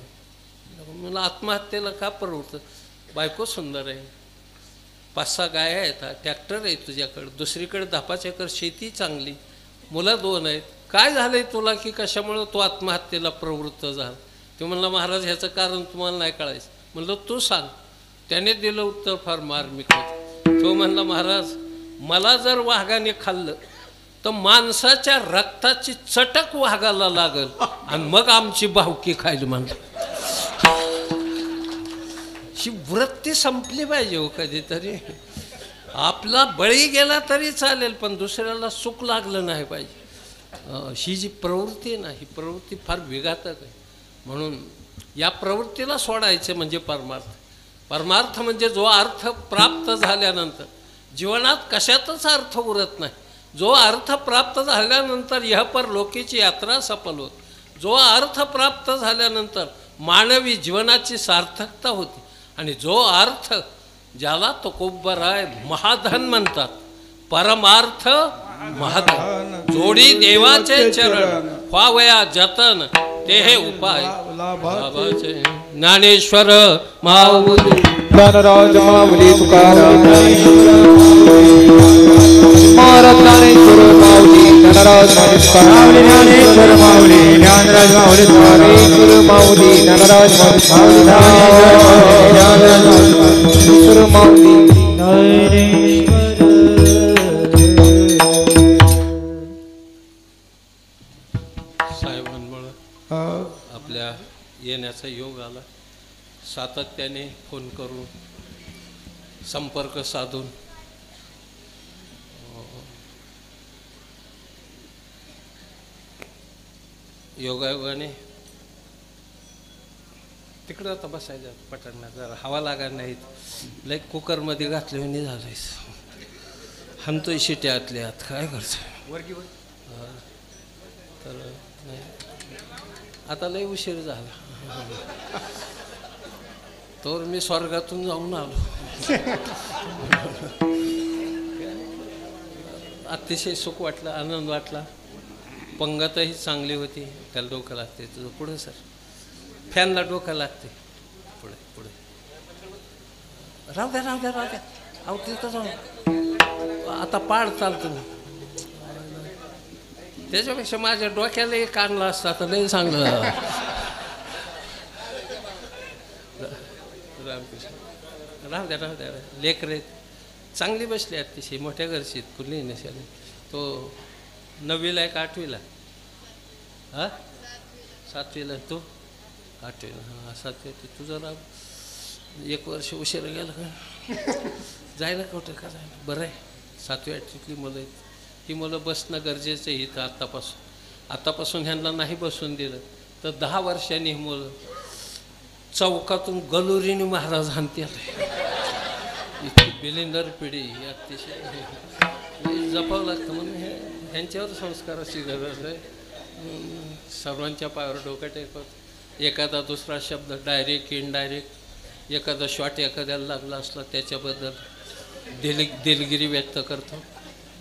म्हणलं आत्महत्येला का परवडतं? बायको सुंदर आहे, 5-6 गाय आहेत, ट्रॅक्टर आहे तुझ्याकडं, दुसरीकडे 10-5 एकर शेती चांगली, मुलं 2 आहेत. काय झालंय तुला की कशामुळं तो आत्महत्येला प्रवृत्त झाला? ते म्हणलं महाराज ह्याचं कारण तुम्हाला नाही कळायचं. म्हणलं तू सांग. त्याने दिलं उत्तर फार मार्मिक होतं. तो म्हणला महाराज मला जर वाघाने खाल्लं तर माणसाच्या रक्ताची चटक वाघाला लागल आणि मग आमची भावकी खायला म्हणलं. ही वृत्ती संपली पाहिजे हो कधीतरी. आपला बळी गेला तरी चालेल, पण दुसऱ्याला सुख लागलं नाही पाहिजे. ही जी प्रवृत्ती ना, ही प्रवृत्ती फार विघातक आहे. म्हणून या प्रवृत्तीला सोडायचं म्हणजे परमार्थ. परमार्थ म्हणजे जो अर्थ प्राप्त झाल्यानंतर जीवनात कशातच अर्थ उरत नाही. जो अर्थ प्राप्त झाल्यानंतर ह्यपर लोकीची यात्रा सफल होत. जो अर्थ प्राप्त झाल्यानंतर मानवी जीवनाची सार्थकता होती. आणि जो अर्थ ज्याला तुकोबराय महाधन म्हणतात, परमार्थ महाधन. जोडी देवाचे चरण व्हावया जतन, ते हे उपाय बाबाचे. ज्ञानेश्वर माऊली, ज्ञानराज माऊली तुकाराम, महाराज ज्ञानेश्वर माऊली, ज्ञानराज माऊली तुकाराम, ज्ञानेश्वर माऊली, ज्ञानराज माऊली ज्ञानेश्वर माऊली, ज्ञानराज माऊली, ज्ञानेश्वर माऊली. आपल्या येण्याचा योग आला. सातत्याने फोन करून संपर्क साधून योगायोगाने तिकडं आता बसायचं पटांना जरा हवा लागा नाहीत लई कुकरमध्ये घातले नाही झालंय हाणतोय शिट्या आतल्या आत काय करतो तर नाही आता लई उशीर झाला तर मी स्वर्गातून जाऊन आलो अतिशय सुख वाटलं आनंद वाटला पंगतही चांगली होती त्याला डोकं लागते तुझं पुढं सर फॅनला डोकं लागते पुढे पुढे राहू द्या अहो तिथं जाऊ आता पाड चालतो ना त्याच्यापेक्षा माझ्या डोक्याला काढला असता तर नाही चांगलं राहू द्या लेकरे चांगली बसली अतिशय मोठ्या घरची कुठली नसेल तो 9वीला आहे का 8वीला हा 7वीला तू 8वीला हां 7वी तुझं राव 1 वर्ष उशीर गेलं का जायला कुठं का जायला बरं आहे 7वी 8वीतली मुलं आहेत ही मुलं बसणं गरजेचं आहे इथं आतापासून ह्यांना नाही बसून दिलं तर 10 वर्षांनी ही मुलं चौकातून गलोरीने महाराज हाणते इतकी बिलिंदर पिढी ही अतिशय जपावं लागतं म्हणून ह्यांच्यावर संस्काराची गरज आहे सर्वांच्या पायावर डोकं टेकवत एखादा दुसरा शब्द डायरेक्ट इनडायरेक्ट एखादा शॉट एखाद्याला लागला असला त्याच्याबद्दल दिलगिरी व्यक्त करतो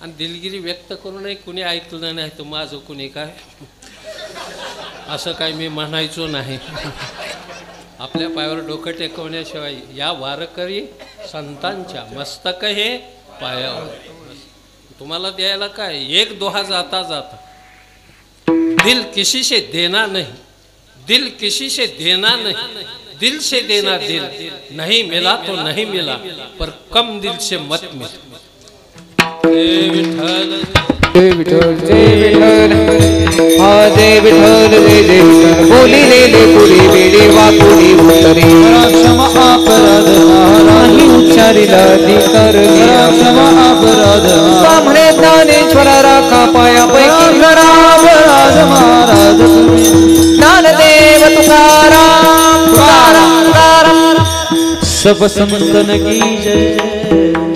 आणि दिलगिरी व्यक्त करूनही कुणी ऐकलं नाही तर माझं कुणी काय असं काय मी म्हणायचो नाही आपल्या पायावर डोकं टेकवण्याशिवाय या वारकरी संतांच्या मस्तक हे पायावर तुम्हाला द्यायला काय एक दोहा जाता जाता दिल किसी से देना नहीं दिल किसी से देना नहीं दिल से देना दिल नहीं मिला तो नहीं मिला पर कम दिल से मत मिल जय विठ्ठल जय विठ्ठल हा जय विठ्ठल जय जय विठ्ठल बोली ले पुरी बेडी वाकुडी उतरी क्षमा अपराध नाही उच्चारिला धिकार क्षमा अपराध म्हणे ज्ञानेश्वर राखा पायापैकी अपराध महाराज ज्ञानदेव तुकाराम तुकाराम सब संतन की जय